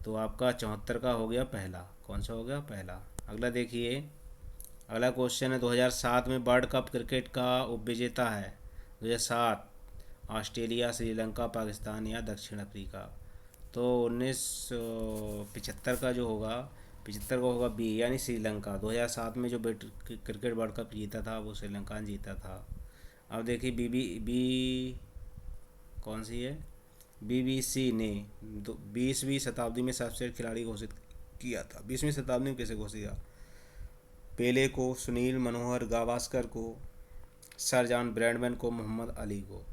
तो आपका 74 का हो गया पहला, कौन सा हो गया? पहला। अगला देखिए, अगला क्वेश्चन है 2007 में वर्ल्ड कप क्रिकेट का उपविजेता है? 2007 ऑस्ट्रेलिया, श्रीलंका, पाकिस्तान या दक्षिण अफ्रीका? तो 1975 का जो होगा, 75 का होगा बी, यानी श्रीलंका। 2007 में जो क्रिकेट वर्ल्ड कप जीता था वो श्रीलंका ने जीता था। अब देखिए, बी कौन सी है? बीबीसी ने 20वीं शताब्दी में सबसे खिलाड़ी घोषित किया था। 20वीं शताब्दी में कैसे घोषित किया? पेले को, सुनील मनोहर गावस्कर को, सर जॉन ब्रैडमैन को, मोहम्मद अली को?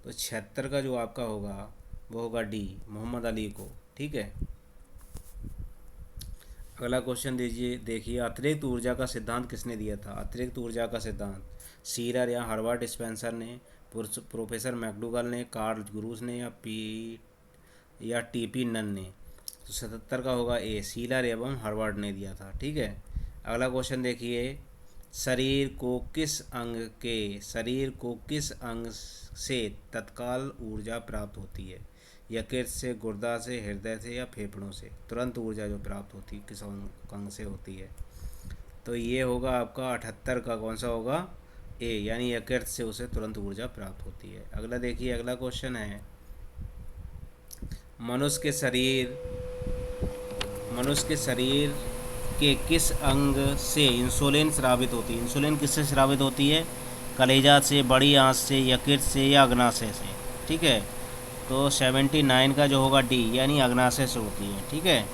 तो 76 का जो आपका होगा वो होगा डी, मोहम्मद अली को, ठीक है। अगला क्वेश्चन देखिए, अतिरिक्त ऊर्जा का सिद्धांत किसने दिया था? अतिरिक्त ऊर्जा का सिद्धांत सीरर या हर्बर्ट स्पेंसर ने, प्रोफेसर मैकडूगल ने, कार्ल गुरूस ने, या टीपी नन ने? तो 77 का होगा ए, सीलर एवं हार्वर्ड ने दिया था। ठीक है, अगला क्वेश्चन देखिए, शरीर को किस अंग से तत्काल ऊर्जा प्राप्त होती है? यकृत से, गुर्दा से, हृदय से या फेफड़ों से? तुरंत ऊर्जा जो प्राप्त होती है किस अंग से होती है? तो ये होगा आपका 78 का, कौन सा होगा? ए, यानी यकृत से उसे तुरंत ऊर्जा प्राप्त होती है। अगला देखिए, अगला क्वेश्चन है, मनुष्य के शरीर मनुष्य के शरीर के किस अंग से इंसुलिन स्रावित होती है? इंसुलिन किससे स्रावित होती है? कलेजा से, बड़ी आंत से, यकृत से या अग्नाशय से? ठीक है, तो 79 का जो होगा डी, यानी अग्नाशय से होती है। ठीक है,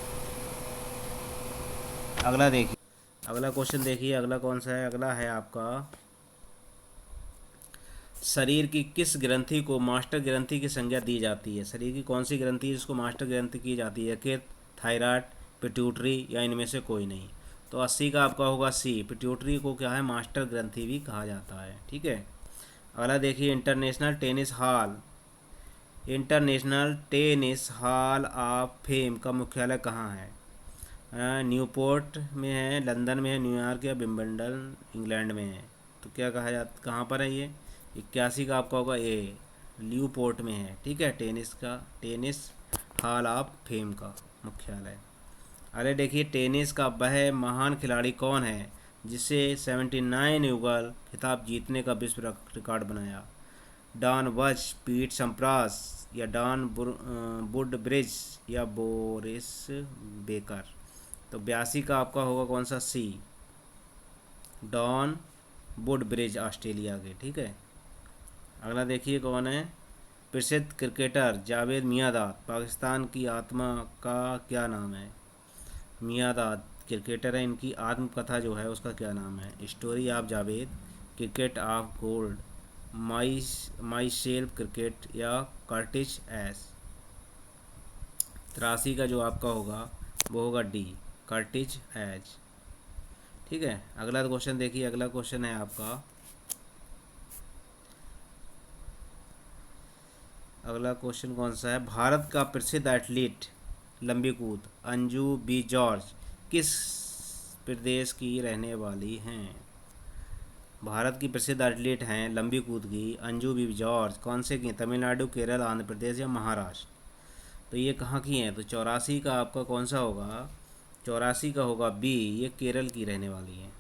अगला देखिए, अगला क्वेश्चन देखिए, अगला कौन सा है? अगला है आपका, शरीर की किस ग्रंथि को मास्टर ग्रंथि की संज्ञा दी जाती है? शरीर की कौन सी ग्रंथि है जिसको मास्टर ग्रंथि की जाती है? यकृत, थायराइड, पिट्यूटरी या इनमें से कोई नहीं? तो 80 का आपका होगा सी, पिट्यूटरी को क्या है? मास्टर ग्रंथि भी कहा जाता है। ठीक है, अगला देखिए, international tennis hall of fame का मुख्यालय कहाँ है? न्यूपोर्ट में है, लंदन में है, न्यूयॉर्क या विंबलडन इंग्लैंड में है? तो क्या कहा जाता, कहाँ पर है ये? 81 का आपका होगा ए, न्यूपोर्ट में है। ठीक है, टेनिस हॉल ऑफ फेम का मुख्यालय। अरे देखिए, टेनिस का वह महान खिलाड़ी कौन है जिसे 79 युगल खिताब जीतने का विश्व रिकॉर्ड बनाया? डॉन वच, पीट सम्प्रास या वुडब्रिज या बोरिस बेकर? तो 82 का आपका होगा कौन सा? सी, डॉन वुडब्रिज, ऑस्ट्रेलिया के। ठीक है, अगला देखिए कौन है, प्रसिद्ध क्रिकेटर जावेद मियांदाद पाकिस्तान की आत्मा का क्या नाम है? मियांदाद क्रिकेटर है, इनकी आत्मकथा जो है उसका क्या नाम है? Story of Javed, cricket of gold, my self cricket या कर्टिश एस? 83 का जो आपका होगा वो होगा डी, कर्टिज एज। ठीक है, अगला क्वेश्चन देखिए, अगला क्वेश्चन है आपका, अगला क्वेश्चन कौन सा है, भारत का प्रसिद्ध एथलीट लंबी कूद अंजू बी जॉर्ज किस प्रदेश की रहने वाली हैं? भारत की प्रसिद्ध एथलीट हैं लंबी कूद की अंजू बी जॉर्ज, कौन से की? तमिलनाडु, केरल, आंध्र प्रदेश या महाराष्ट्र? तो ये कहाँ की हैं? तो 84 का आपका कौन सा होगा? 84 का होगा बी, ये केरल की रहने वाली हैं।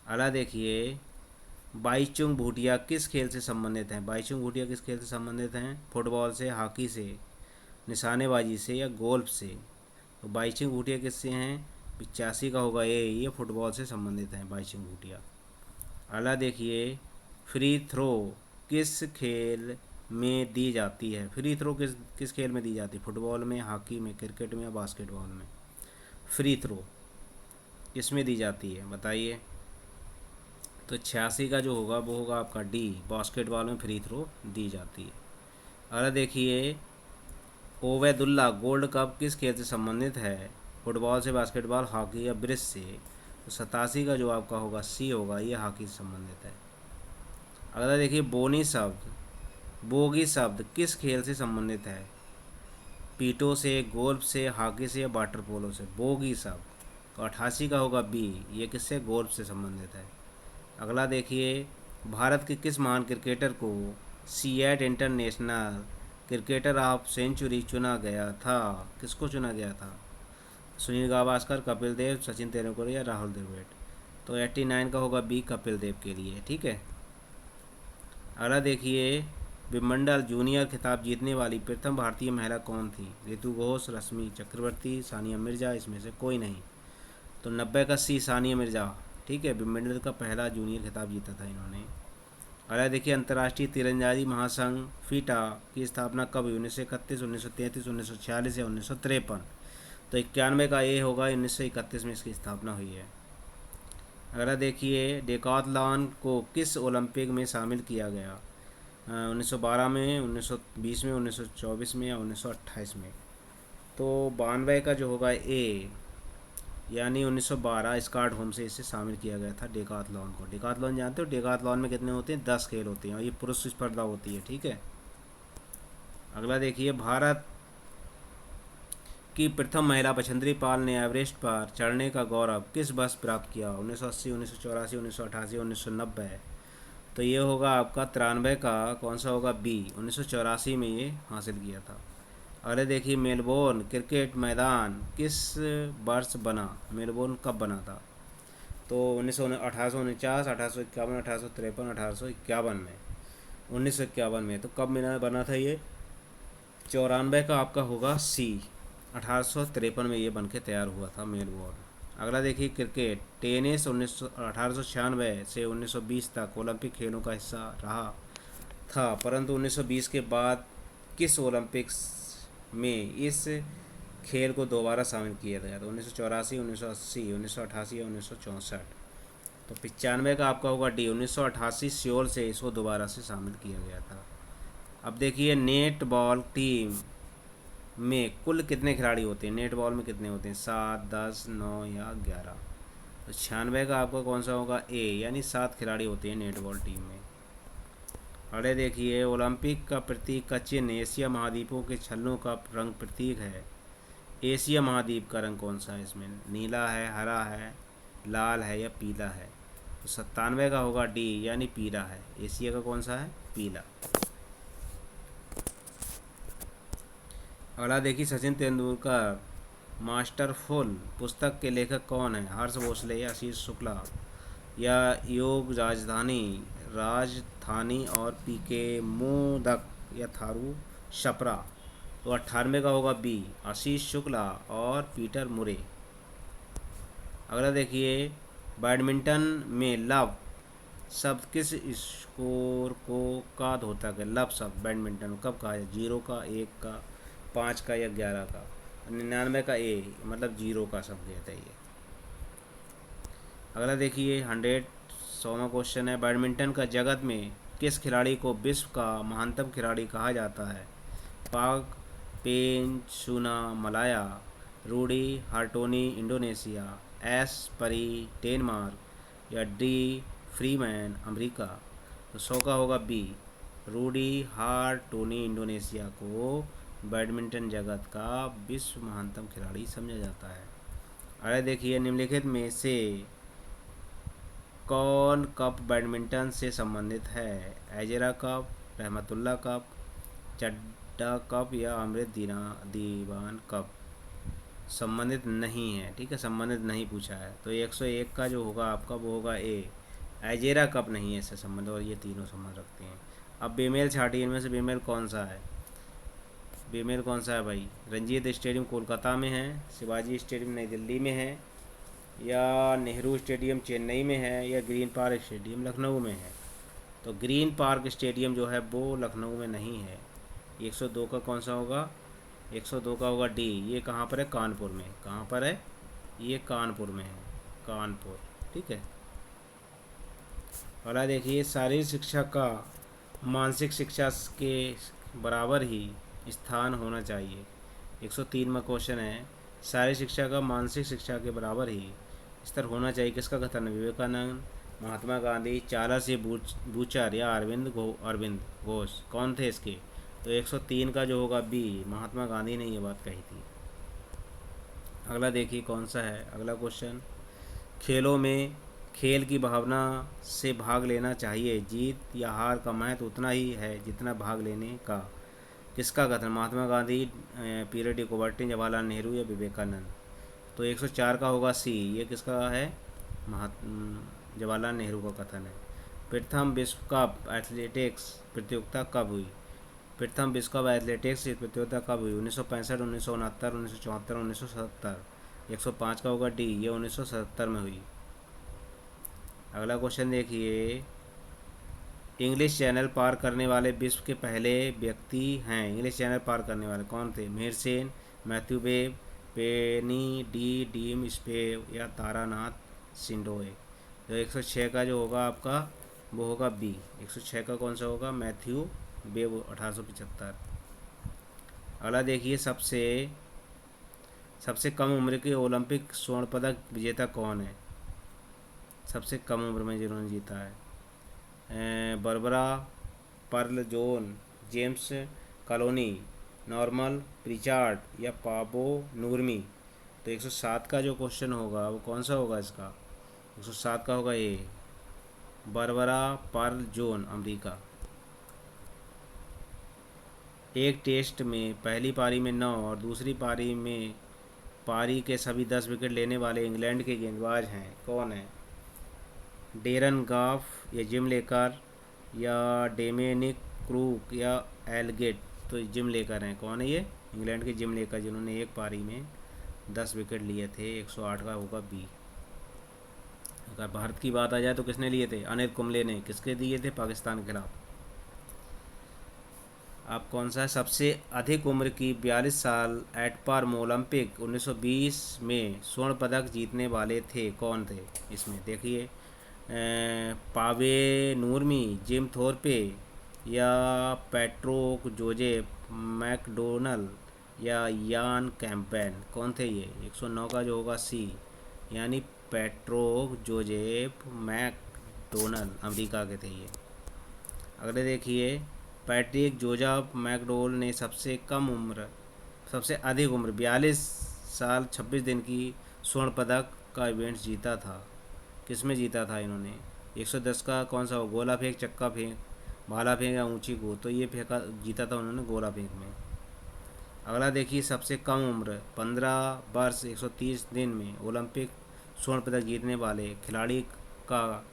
अगला देखिए, बाईचुंग भूटिया किस खेल से संबंधित हैं? बाईचुंग भूटिया किस खेल से संबंधित हैं? फुटबॉल से, हॉकी से, निशानेबाजी से या गोल्फ से? तो बाईचुंग भूटिया किससे हैं? 85 का होगा ये फुटबॉल से संबंधित हैं बाईचुंग भूटिया। अगला देखिए, फ्री थ्रो किस खेल में दी जाती है? फ्री थ्रो किस किस खेल में दी जाती है? फुटबॉल में, हॉकी में, क्रिकेट में या बास्केटबॉल में? फ्री थ्रो किस में दी जाती है बताइए? तो 86 का जो होगा वो होगा आपका डी, बास्केटबॉल में फ्री थ्रो दी जाती है। अगला देखिए, ओवैदुल्ला गोल्ड कप किस खेल से संबंधित है? फुटबॉल से, बास्केटबॉल, हॉकी या ब्रिज से? तो 87 का जो आपका होगा सी होगा, ये हॉकी से संबंधित है। अगला देखिए, बोगी शब्द किस खेल से संबंधित है? पीटो से, गोल्फ से, हॉकी से या वाटर पोलो से? बोगी शब्द, तो 88 का होगा बी, ये किससे? गोल्फ से संबंधित है। अगला देखिए, भारत के किस महान क्रिकेटर को CEAT international cricketer of century चुना गया था? किसको चुना गया था? सुनील गावस्कर, कपिल देव, सचिन तेंदुलकर या राहुल द्रविड़? तो 89 का होगा बी, कपिल देव के लिए। ठीक है, अगला देखिए, विंबलडन जूनियर खिताब जीतने वाली प्रथम भारतीय महिला कौन थी? ऋतु घोष, रश्मि चक्रवर्ती, सानिया मिर्जा, इसमें से कोई नहीं? तो 90 का सी, सानिया मिर्जा। ठीक है, विंबलडन का पहला जूनियर खिताब जीता था इन्होंने। अगला देखिए, अंतर्राष्ट्रीय तीरंदाजी महासंघ फीटा की स्थापना कब हुई? 1931, 1933, 1946 या 1953? तो 91 का ये होगा, 1931 में इसकी स्थापना हुई है। अगला देखिए, डेकाथलॉन को किस ओलंपिक में शामिल किया गया? 1912 में, 1920 में, 1924 में या 1928 में? तो 92 का जो होगा ए, यानी 1912 स्कॉट होम से इसे शामिल किया गया था डेकाथलॉन को। डेकाथलॉन जानते हो? डेकाथलॉन में कितने होते हैं? 10 खेल होते हैं और ये पुरुष स्पर्धा होती है। ठीक है, अगला देखिए, भारत कि प्रथम महिला बछेंद्री पाल ने एवरेस्ट पर चढ़ने का गौरव किस वर्ष प्राप्त किया? 1980, 1984, 1988, 1990। तो ये होगा आपका 93 का कौन सा होगा? बी, 1984 में ये हासिल किया था। अरे देखिए, मेलबोर्न क्रिकेट मैदान किस वर्ष बना? मेलबोर्न कब बना था? तो 1849, 1851, 1853, 1851 में। 1951 में। तो कब बना था ये? 94 का आपका होगा सी, 1853 में ये बन के तैयार हुआ था मेलबोर्न। अगला देखिए, क्रिकेट टेनिस 1896 से 1920 तक ओलंपिक खेलों का हिस्सा रहा था, परंतु 1920 के बाद किस ओलंपिक्स में इस खेल को दोबारा शामिल किया गया? तो 1984, 1980, 1988 या 1964। तो 95 का आपका होगा डी, 1988 सियोल से इसको दोबारा से शामिल किया गया था। अब देखिए, नेट बॉल टीम में कुल कितने खिलाड़ी होते हैं? नेट बॉल में कितने होते हैं? 7, 10, 9 या 11। तो 96 का आपका कौन सा होगा? ए, यानी 7 खिलाड़ी होते हैं नेट बॉल टीम में। अरे देखिए, ओलंपिक का प्रतीक का चिन्ह एशिया महाद्वीपों के छल्लों का रंग प्रतीक है। एशिया महाद्वीप का रंग कौन सा है इसमें? नीला है, हरा है, लाल है या पीला है? तो 97 का होगा डी, यानी पीला है। एशिया का कौन सा है? पीला। अगला देखिए, सचिन तेंदुलकर मास्टरफुल पुस्तक के लेखक कौन है? हर्ष भोसले या आशीष शुक्ला या योग राजधानी और पीके मोदक या थारू छपरा? तो 98 का होगा बी, आशीष शुक्ला और पीटर मुरे। अगला देखिए, बैडमिंटन में लव शब्द किस स्कोर को का होता है? लव शब्द बैडमिंटन कब कहा है? 0 का, 1 का, 5 का या 11 का? 99 का ए, मतलब 0 का शब्द कहते हैं ये। अगला देखिए, 100वां क्वेश्चन है, बैडमिंटन का जगत में किस खिलाड़ी को विश्व का महानतम खिलाड़ी कहा जाता है? पाक पेंचुना मलाया, रूडी हार्टोनी इंडोनेशिया, एस परी डेनमार्क या डी फ्रीमैन अमेरिका? तो 100 का होगा बी, रूडी हार्टोनी इंडोनेशिया को बैडमिंटन जगत का विश्व महानतम खिलाड़ी समझा जाता है। अरे देखिए, निम्नलिखित में से कौन कप बैडमिंटन से संबंधित है? एजेरा कप, रहमतुल्ला कप, चड्डा कप या अमृत दीवान कप? संबंधित नहीं है, ठीक है, संबंधित नहीं पूछा है। तो 101 का जो होगा आपका वो होगा ए, एजेरा कप नहीं है इससे संबंध, और ये तीनों संबंध रखते हैं। अब बेमेल छाटी, इनमें से बेमेल कौन सा है? बेमेल कौन सा है भाई? रंजीत स्टेडियम कोलकाता में है, शिवाजी स्टेडियम नई दिल्ली में है, या नेहरू स्टेडियम चेन्नई में है, या ग्रीन पार्क स्टेडियम लखनऊ में है? तो ग्रीन पार्क स्टेडियम जो है वो लखनऊ में नहीं है। 102 का कौन सा होगा? 102 का होगा डी, ये कहाँ पर है? कानपुर में। कहाँ पर है? ये कानपुर में है, कानपुर, ठीक है। अगला देखिए, शारीरिक शिक्षा का मानसिक शिक्षा के बराबर ही स्थान होना चाहिए। 103 में क्वेश्चन है, शारीरिक शिक्षा का मानसिक शिक्षा के बराबर ही स्तर होना चाहिए, किसका कथन है? विवेकानंद, महात्मा गांधी, चार्ल्स ए बूचर या अरविंद घोष? कौन थे इसके? तो 103 का जो होगा बी, महात्मा गांधी ने ये बात कही थी। अगला देखिए कौन सा है अगला क्वेश्चन, खेलों में खेल की भावना से भाग लेना चाहिए, जीत या हार का महत्व उतना ही है जितना भाग लेने का? किसका कथन? महात्मा गांधी, पीरे डी कुबर्टी, जवाहरलाल नेहरू या विवेकानंद? तो 104 का होगा सी, ये किसका है? जवाहरलाल नेहरू का कथन है। प्रथम विश्व कप एथलेटिक्स प्रतियोगिता कब हुई? प्रथम विश्व कप एथलेटिक्स प्रतियोगिता कब हुई? 1965, 1969, 1974, 1977? 105 का होगा डी, ये 1977 में हुई। अगला क्वेश्चन देखिए, इंग्लिश चैनल पार करने वाले विश्व के पहले व्यक्ति हैं। इंग्लिश चैनल पार करने वाले कौन थे? मिहिर सेन, मैथ्यू वेब, पेनी डी डीम स्पेव या तारानाथ सिंडोए? तो 106 का जो होगा आपका वो होगा बी, 106 का कौन सा होगा? Matthew web, 1875। अगला देखिए, सबसे कम उम्र के ओलंपिक स्वर्ण पदक विजेता कौन है? सबसे कम उम्र में जिन्होंने जीता है, बारबरा पर्ल जोन, जेम्स कॉलोनी, नॉर्मल, प्रिचार्ड या पाबो नूरमी। तो 107 का जो क्वेश्चन होगा वो कौन सा होगा इसका? 107 का होगा ए, बरबरा पर्ल जोन, अमेरिका। एक टेस्ट में पहली पारी में 9 और दूसरी पारी में पारी के सभी 10 विकेट लेने वाले इंग्लैंड के गेंदबाज हैं, कौन है? डेरन गॉफ या जिम लेकर या डेमेनिक क्रूक या एलगेट। तो जिम लेकर हैं, कौन है ये? इंग्लैंड के जिम लेकर, जिन्होंने एक पारी में 10 विकेट लिए थे। 108 का होगा बी। अगर भारत की बात आ जाए तो किसने लिए थे? अनिल कुंबले ने। किसके दिए थे? पाकिस्तान के खिलाफ। आप कौन सा सबसे अधिक उम्र की 42 साल एट पार ओलंपिक 1920 में स्वर्ण पदक जीतने वाले थे, कौन थे? इसमें देखिए, पावे नूरमी, जिम थोरपे या पैट्रोक जोजेफ मैकडोनल या यान कैम्पेन, कौन थे ये? 109 का जो होगा सी, यानी पैट्रोक जोजेफ मैकडोनल, अमेरिका के थे ये। अगले देखिए, पैट्रिक जोजेफ मैकडोनल ने सबसे अधिक उम्र 42 साल 26 दिन की स्वर्ण पदक का इवेंट जीता था। किस में जीता था इन्होंने? 110 का कौन सा हो? गोला फेंक, चक्का फेंक, भाला फेंक या ऊंची कूद। तो ये फेंका, जीता था उन्होंने गोला फेंक में। अगला देखिए, सबसे कम उम्र 15 वर्ष 130 दिन में ओलंपिक स्वर्ण पदक जीतने वाले खिलाड़ी का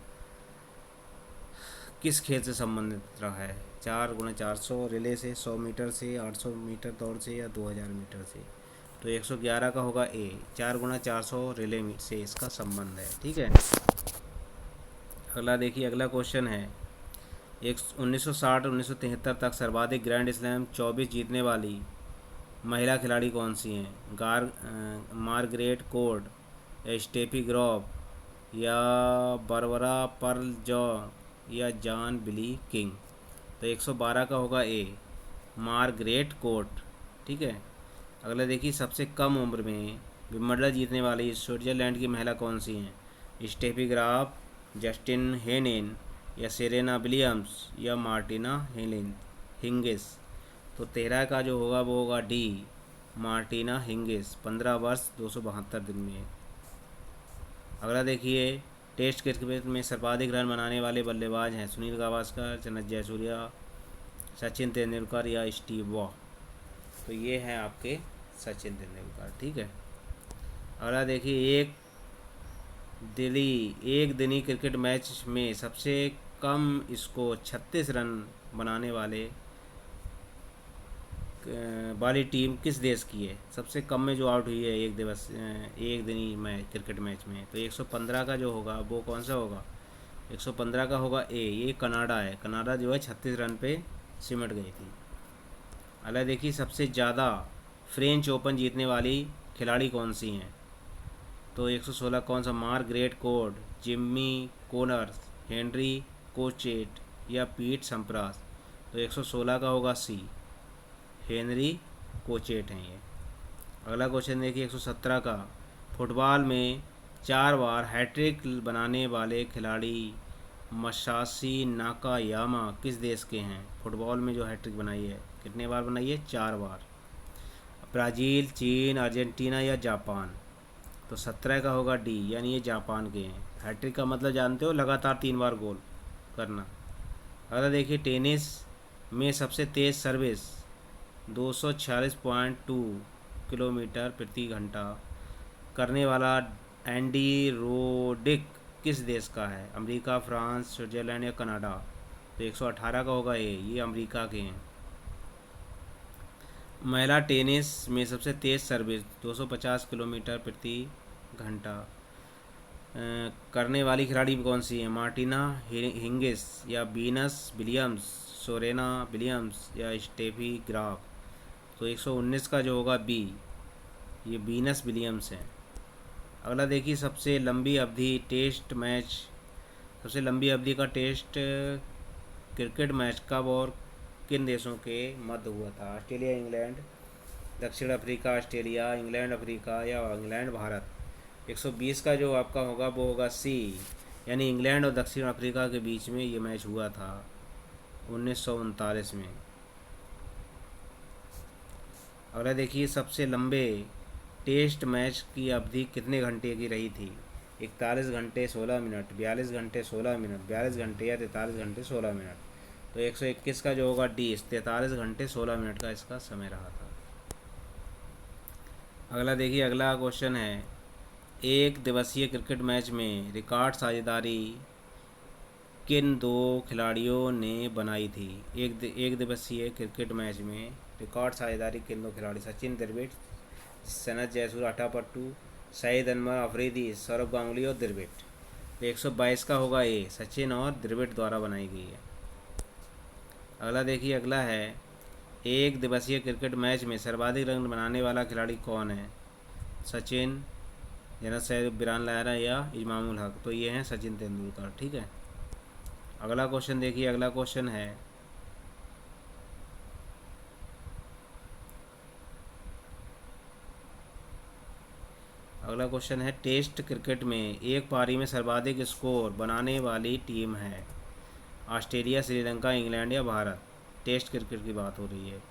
किस खेल से संबंधित रहा है? 4x400 रिले से, 100 मीटर से, 800 मीटर दौड़ से या 2000 मीटर से। तो 111 का होगा ए, 4x400 रिले से इसका संबंध है। ठीक है। अगला देखिए, अगला क्वेश्चन है, एक 1960-1973 तक सर्वाधिक ग्रैंड स्लैम 24 जीतने वाली महिला खिलाड़ी कौन सी हैं? मार्गरेट कोर्ट या स्टेफी ग्रॉफ या बरबरा पर्ल जॉ या जॉन बिली किंग। तो 112 का होगा ए, मार्गरेट कोर्ट। ठीक है। अगला देखिए, सबसे कम उम्र में विंबलडन जीतने वाली स्विट्जरलैंड की महिला कौन सी हैं? स्टेफी ग्राफ, जस्टिन हेनेन या सेरेना विलियम्स या मार्टिना हिंगिस। तो 13 का जो होगा वो होगा डी, मार्टिना हिंगिस, 15 वर्ष 272 दिन में। अगला देखिए, टेस्ट क्रिकेट में सर्वाधिक रन बनाने वाले बल्लेबाज हैं सुनील गावस्कर, चन्नज जयसूर्या, सचिन तेंदुलकर या स्टीव वॉ। तो ये हैं आपके सचिन तेंदुलकर। ठीक है। अगला देखिए, एक दिनी क्रिकेट मैच में सबसे कम स्कोर 36 रन बनाने वाली टीम किस देश की है? सबसे कम में जो आउट हुई है एक दिनी क्रिकेट मैच में। तो 115 का जो होगा वो कौन सा होगा? 115 का होगा ए, ये कनाडा है। कनाडा जो है 36 रन पे सिमट गई थी। अगला देखिए, सबसे ज़्यादा फ्रेंच ओपन जीतने वाली खिलाड़ी कौन सी हैं? तो 116 कौन सा? मार्गरेट कोर्ट, जिम्मी कोनर्स, हेनरी कोचेट या पीट सम्प्रास। तो 116 का होगा सी, हेनरी कोचेट हैं ये। अगला क्वेश्चन देखिए, 117 का, फुटबॉल में 4 बार हैट्रिक बनाने वाले खिलाड़ी मसाशी नाकायामा किस देश के हैं? फुटबॉल में जो हैट्रिक बनाई है, कितने बार बनाई है? 4 बार। ब्राज़ील, चीन, अर्जेंटीना या जापान। तो 17 का होगा डी, यानी ये जापान के हैं। हैट्रिक का मतलब जानते हो, लगातार 3 बार गोल करना। अगला देखिए, टेनिस में सबसे तेज़ सर्विस 246.2 किलोमीटर प्रति घंटा करने वाला एंडी रोडिक किस देश का है? अमेरिका, फ्रांस, स्विट्जरलैंड या कनाडा। तो 118 का होगा ए, ये अमेरिका के हैं। महिला टेनिस में सबसे तेज़ सर्विस 250 किलोमीटर प्रति घंटा करने वाली खिलाड़ी कौन सी है? मार्टिना हिंगिस या वीनस विलियम्स, सोरेना विलियम्स या स्टेफी ग्राफ। तो 119 का जो होगा बी, ये वीनस विलियम्स हैं। अगला देखिए, सबसे लंबी अवधि का टेस्ट क्रिकेट मैच कब और किन देशों के मध्य हुआ था? ऑस्ट्रेलिया, इंग्लैंड, दक्षिण अफ्रीका, ऑस्ट्रेलिया, इंग्लैंड, अफ्रीका या इंग्लैंड, भारत। 120 का जो आपका होगा वो होगा सी, यानी इंग्लैंड और दक्षिण अफ्रीका के बीच में ये मैच हुआ था 1939 में। अगला देखिए, सबसे लंबे टेस्ट मैच की अवधि कितने घंटे की रही थी? 41 घंटे 16 मिनट, 42 घंटे 16 मिनट, 42 घंटे या 43 घंटे 16 मिनट। तो 121 का जो होगा डी, 43 घंटे 16 मिनट का इसका समय रहा था। अगला देखिए, अगला क्वेश्चन है, एक दिवसीय क्रिकेट मैच में रिकॉर्ड साझेदारी किन दो खिलाड़ियों ने बनाई थी? एक दिवसीय क्रिकेट मैच में रिकॉर्ड साझेदारी किन दो खिलाड़ी? सचिन द्रविड़, सनत जयसूर्य, अठापट्टू, सईद अनवर अफरीदी, सौरभ गांगुली और द्रविड़। तो 122 का होगा ये, सचिन और द्रविड़ द्वारा बनाई गई है। अगला देखिए, अगला है, एक दिवसीय क्रिकेट मैच में सर्वाधिक रन बनाने वाला खिलाड़ी कौन है? सचिन, जनरल सैयद, बिरान लायरा या इमामुल हक? तो ये हैं सचिन तेंदुलकर। ठीक है। अगला क्वेश्चन देखिए, अगला क्वेश्चन है, टेस्ट क्रिकेट में एक पारी में सर्वाधिक स्कोर बनाने वाली टीम है? ऑस्ट्रेलिया, श्रीलंका, इंग्लैंड या भारत? टेस्ट क्रिकेट की बात हो रही है।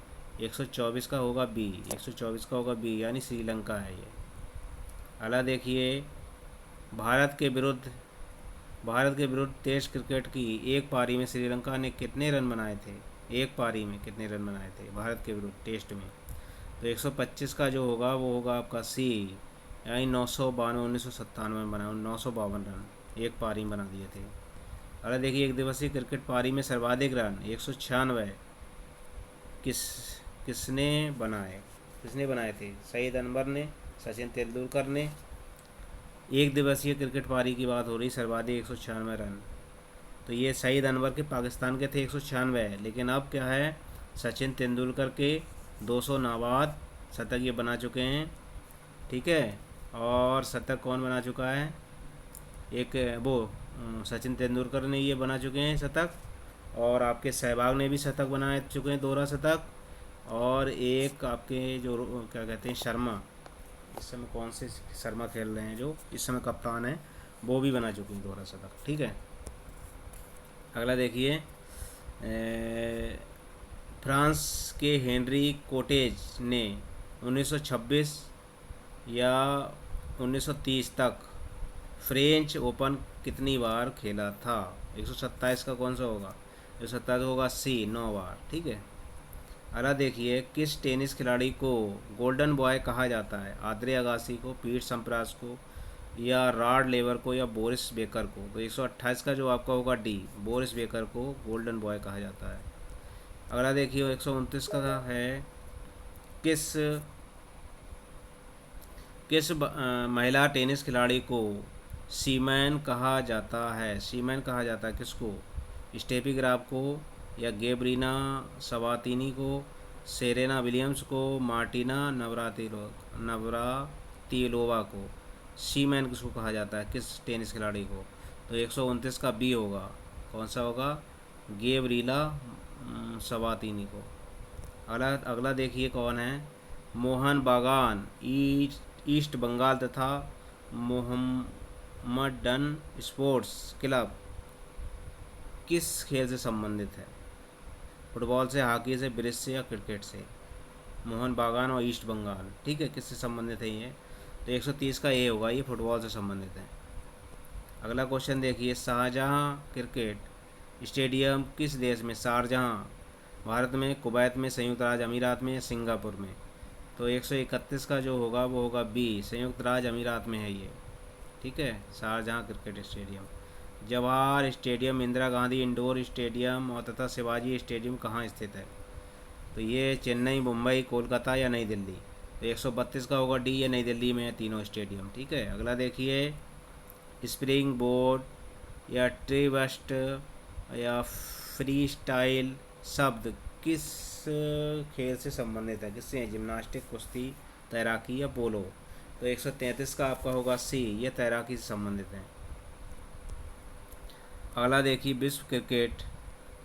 124 का होगा बी, 124 का होगा बी, यानी श्रीलंका है ये। अगला देखिए, भारत के विरुद्ध टेस्ट क्रिकेट की एक पारी में श्रीलंका ने कितने रन बनाए थे? एक पारी में कितने रन बनाए थे भारत के विरुद्ध टेस्ट में? तो 125 का जो होगा वो होगा आपका सी, यानी 952, 1997 में बनाया, 952 रन एक पारी में बना दिए थे। अगर देखिए, एक दिवसीय क्रिकेट पारी में सर्वाधिक रन 196 किसने बनाए थे? सईद अनवर ने, सचिन तेंदुलकर ने। एक दिवसीय क्रिकेट पारी की बात हो रही, सर्वाधिक 196 रन, तो ये सईद अनवर के पाकिस्तान के थे 196, लेकिन अब क्या है, सचिन तेंदुलकर के 200 नाबाद शतक ये बना चुके हैं। ठीक है। और शतक कौन बना चुका है? एक वो सचिन तेंदुलकर ने ये बना चुके हैं शतक, और आपके सहवाग ने भी शतक बना चुके हैं, दोहरा शतक। और एक आपके जो क्या कहते हैं, शर्मा, इस समय कौन से शर्मा खेल रहे हैं जो इस समय कप्तान है, वो भी बना चुके हैं दोहरा शतक। ठीक है। अगला देखिए, फ्रांस के हेनरी कोटेज ने 1926 या 1930 तक फ्रेंच ओपन कितनी बार खेला था? 127 का कौन सा होगा? 127 होगा सी, 9 बार। ठीक है। अगला देखिए, किस टेनिस खिलाड़ी को गोल्डन बॉय कहा जाता है? आंद्रे अगासी को, पीट सम्प्रास को, या रॉड लेवर को, या बोरिस बेकर को? तो 128 का जो आपका होगा डी, बोरिस बेकर को गोल्डन बॉय कहा जाता है। अगला देखिए, 129 का है, किस महिला टेनिस खिलाड़ी को सीमैन कहा जाता है? सीमैन कहा जाता है किसको? स्टेफी ग्राफ को, या गेब्रीना सबातिनी को, सेरेना विलियम्स को, मार्टिना नवरातिलोवा को? सीमैन किसको कहा जाता है, किस टेनिस खिलाड़ी को? तो 129 का बी होगा, कौन सा होगा? गेब्रीला सबातिनी को। अगला देखिए, कौन है, मोहन बागान ईस्ट बंगाल तथा मोहम्मडन स्पोर्ट्स क्लब किस खेल से संबंधित है? फुटबॉल से, हॉकी से, ब्रिज से, या क्रिकेट से? मोहन बागान और ईस्ट बंगाल, ठीक है, किससे संबंधित है ये? तो 130 का ये होगा, ये फुटबॉल से संबंधित है। अगला क्वेश्चन देखिए, शाहजहाँ क्रिकेट स्टेडियम किस देश में? शारजहाँ, भारत में, कुवैत में, संयुक्त राज्य अमीरात में, या सिंगापुर में? तो 131 का जो होगा वो होगा बी, संयुक्त राज्य अमीरात में है ये। ठीक है, Sharjah cricket stadium. Jawahar stadium, Indira Gandhi indoor stadium और तथा शिवाजी स्टेडियम कहाँ स्थित है? तो ये चेन्नई, मुंबई, कोलकाता या नई दिल्ली? तो 132 का होगा डी, ये नई दिल्ली में है तीनों स्टेडियम। ठीक है। अगला देखिए, स्प्रिंग बोर्ड या ट्रीबस्ट या फ्री स्टाइल शब्द किस खेल से संबंधित है? किससे है? जिम्नास्टिक, कुश्ती, तैराकी या पोलो? तो 133 का आपका होगा सी, ये तैराकी से संबंधित है। अगला देखिए, विश्व क्रिकेट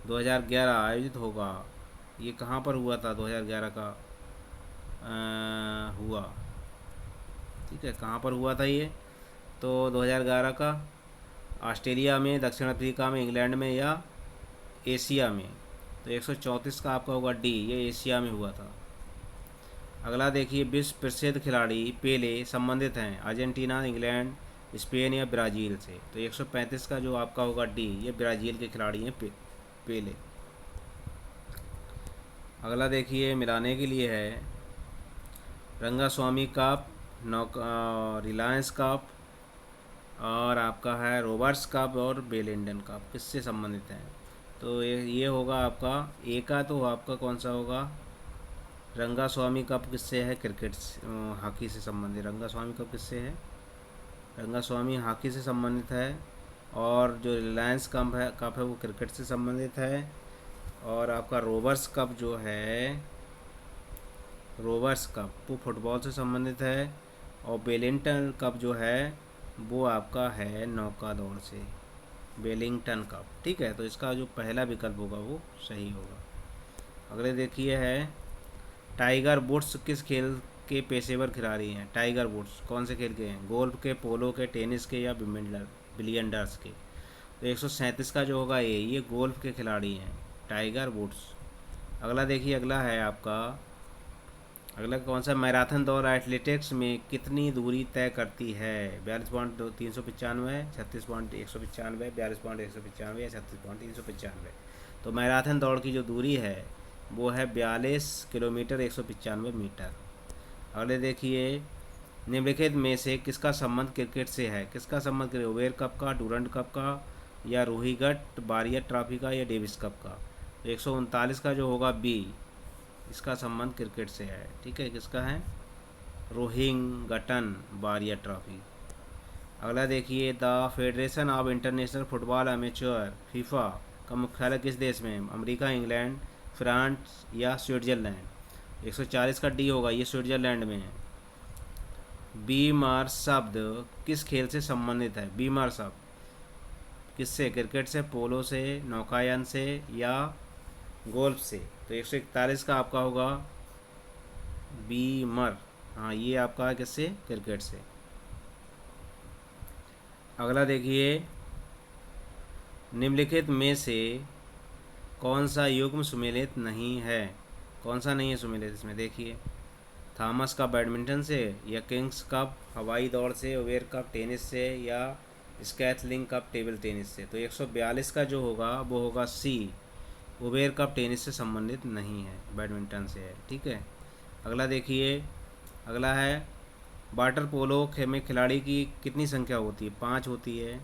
2011 आयोजित होगा, ये कहाँ पर हुआ था? 2011 का हुआ, ठीक है, कहाँ पर हुआ था ये? तो 2011 का ऑस्ट्रेलिया में, दक्षिण अफ्रीका में, इंग्लैंड में, या एशिया में? तो 134 का आपका होगा डी, ये एशिया में हुआ था। अगला देखिए, विश्व प्रसिद्ध खिलाड़ी पेले संबंधित हैं अर्जेंटीना, इंग्लैंड, स्पेन या ब्राज़ील से। तो 135 का जो आपका होगा डी, ये ब्राज़ील के खिलाड़ी हैं पेले। अगला देखिए, मिलाने के लिए है रंगास्वामी कप, रिलायंस कप, और आपका है रोबर्ट्स कप और बेलिंडन कप, किससे संबंधित हैं? तो ये होगा आपका ए का, तो आपका कौन सा होगा? रंगास्वामी कप किससे है? क्रिकेट हॉकी से संबंधित। रंगास्वामी कप किससे है? रंगास्वामी हॉकी से संबंधित है। और जो रिलायंस कप है वो क्रिकेट से संबंधित है। और आपका रोबर्ट्स कप जो है, रोबर्ट्स कप वो फुटबॉल से संबंधित है। और बेलिंगटन कप जो है वो आपका है नौका दौड़ से, बेलिंगटन कप। ठीक है, तो इसका जो पहला विकल्प होगा वो सही होगा। अगले देखिए है, टाइगर वुड्स किस खेल के पेशेवर खिलाड़ी हैं? टाइगर वुड्स कौन से खेल के हैं? गोल्फ के, पोलो के, टेनिस के या बिलियंडर्स के? तो 137 का जो होगा ये गोल्फ के खिलाड़ी हैं, टाइगर वुड्स। अगला देखिए, अगला है आपका, अगला कौन सा? मैराथन दौड़ एथलेटिक्स में कितनी दूरी तय करती है? 42.395, 36.195, 42.195 या 36.395? तो मैराथन दौड़ की जो दूरी है वो है 42 किलोमीटर 195 मीटर। अगले देखिए, निम्नलिखित में से किसका संबंध क्रिकेट से है? किसका संबंध क्रिकेट? उबेर कप का, डूरंड कप का, या रोहिगट बारियर ट्रॉफी का, या डेविस कप का? तो 139 का जो होगा बी, इसका संबंध क्रिकेट से है। ठीक है, किसका है? Rohinton barrier trophy. अगला देखिए, the federation of international football amateur FIFA का मुख्यालय किस देश में है? अमेरिका, इंग्लैंड, फ्रांस या स्विट्जरलैंड? 140 का डी होगा, ये स्विट्जरलैंड में है। बीमार शब्द किस खेल से संबंधित है? बीमार शब्द किससे? क्रिकेट से, पोलो से, नौकायन से या गोल्फ से? तो 141 का आपका होगा बीमर। हाँ, ये आपका है किससे? क्रिकेट से। अगला देखिए, निम्नलिखित में से कौन सा युग्म सुमेलित नहीं है? कौन सा नहीं है सुमेलित इसमें? देखिए, थॉमस कप बैडमिंटन से, या किंग्स कप हवाई दौड़ से, उबेर कप टेनिस से, या स्कैथलिंग कप टेबल टेनिस से? तो 142 का जो होगा वो होगा सी, उबेर कप टेनिस से संबंधित नहीं है, बैडमिंटन से है। ठीक है, अगला देखिए, अगला है, वाटर पोलो में खिलाड़ी की कितनी संख्या होती है? 5 होती है,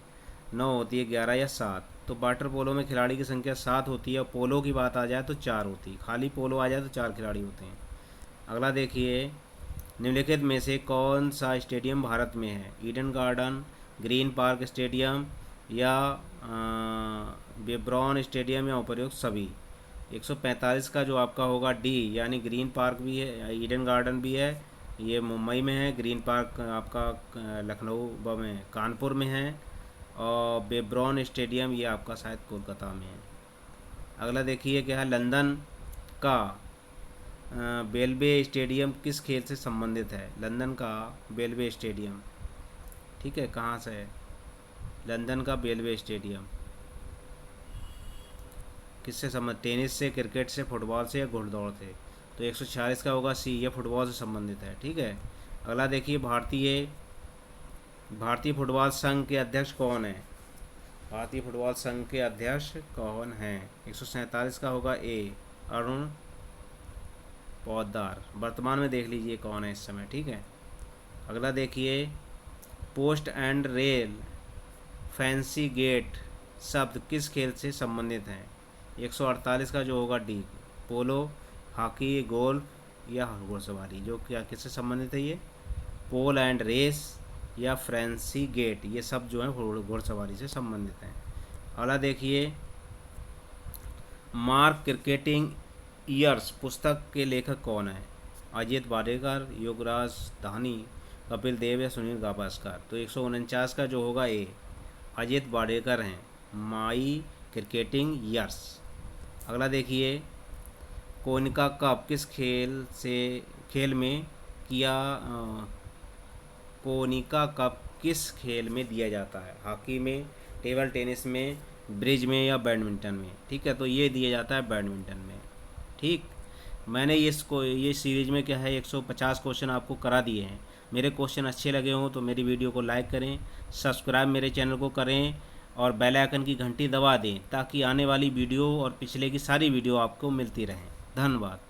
9 होती है, 11 या 7? तो वाटर पोलो में खिलाड़ी की संख्या 7 होती है, और पोलो की बात आ जाए तो 4 होती है। खाली पोलो आ जाए तो 4 खिलाड़ी होते हैं। अगला देखिए, निम्नलिखित में से कौन सा स्टेडियम भारत में है? Eden garden, green park stadium, या बेब्रॉन स्टेडियम, या उपर्युक्त सभी? 145 का जो आपका होगा डी, यानी ग्रीन पार्क भी है, ईडन गार्डन भी है, ये मुंबई में है। ग्रीन पार्क आपका लखनऊ में, कानपुर में है। और बेब्रॉन स्टेडियम ये आपका शायद कोलकाता में है। अगला देखिए क्या है, लंदन का बेलवे स्टेडियम किस खेल से संबंधित है? लंदन का बेलवे स्टेडियम, ठीक है, कहाँ से है? लंदन का बेलवे स्टेडियम किससे संबंधित? टेनिस से, क्रिकेट से, फुटबॉल से, या घुड़दौड़ से? तो 146 का होगा सी, ये फुटबॉल से संबंधित है। ठीक है, अगला देखिए, भारतीय फुटबॉल संघ के अध्यक्ष कौन है? भारतीय फुटबॉल संघ के अध्यक्ष कौन हैं? 147 का होगा ए, अरुण पौदार। वर्तमान में देख लीजिए कौन है इस समय। ठीक है, अगला देखिए, post and rail fancy gate शब्द किस खेल से संबंधित हैं? 148 का जो होगा डी, पोलो, हॉकी, गोल्फ या घुड़सवारी? जो क्या किससे संबंधित है? ये पोल एंड रेस या फैंसी गेट, ये सब जो है घुड़सवारी से संबंधित हैं। अगला देखिए, मार्क क्रिकेटिंग ईयर्स पुस्तक के लेखक कौन है? अजीत वाडेकर, योगराज धानी, कपिल देव या सुनील गावस्कर? तो 149 का जो होगा ए, अजीत वाडेकर हैं, माई क्रिकेटिंग ईयर्स। अगला देखिए, कोनिका कप किस खेल में किया कोनिका कप किस खेल में दिया जाता है? हॉकी में, टेबल टेनिस में, ब्रिज में या बैडमिंटन में? ठीक है, तो ये दिया जाता है बैडमिंटन में। ठीक, मैंने ये सीरीज में क्या है 150 क्वेश्चन आपको करा दिए हैं। मेरे क्वेश्चन अच्छे लगे हों तो मेरी वीडियो को लाइक करें, सब्सक्राइब मेरे चैनल को करें और बेल आइकन की घंटी दबा दें ताकि आने वाली वीडियो और पिछले की सारी वीडियो आपको मिलती रहें। धन्यवाद।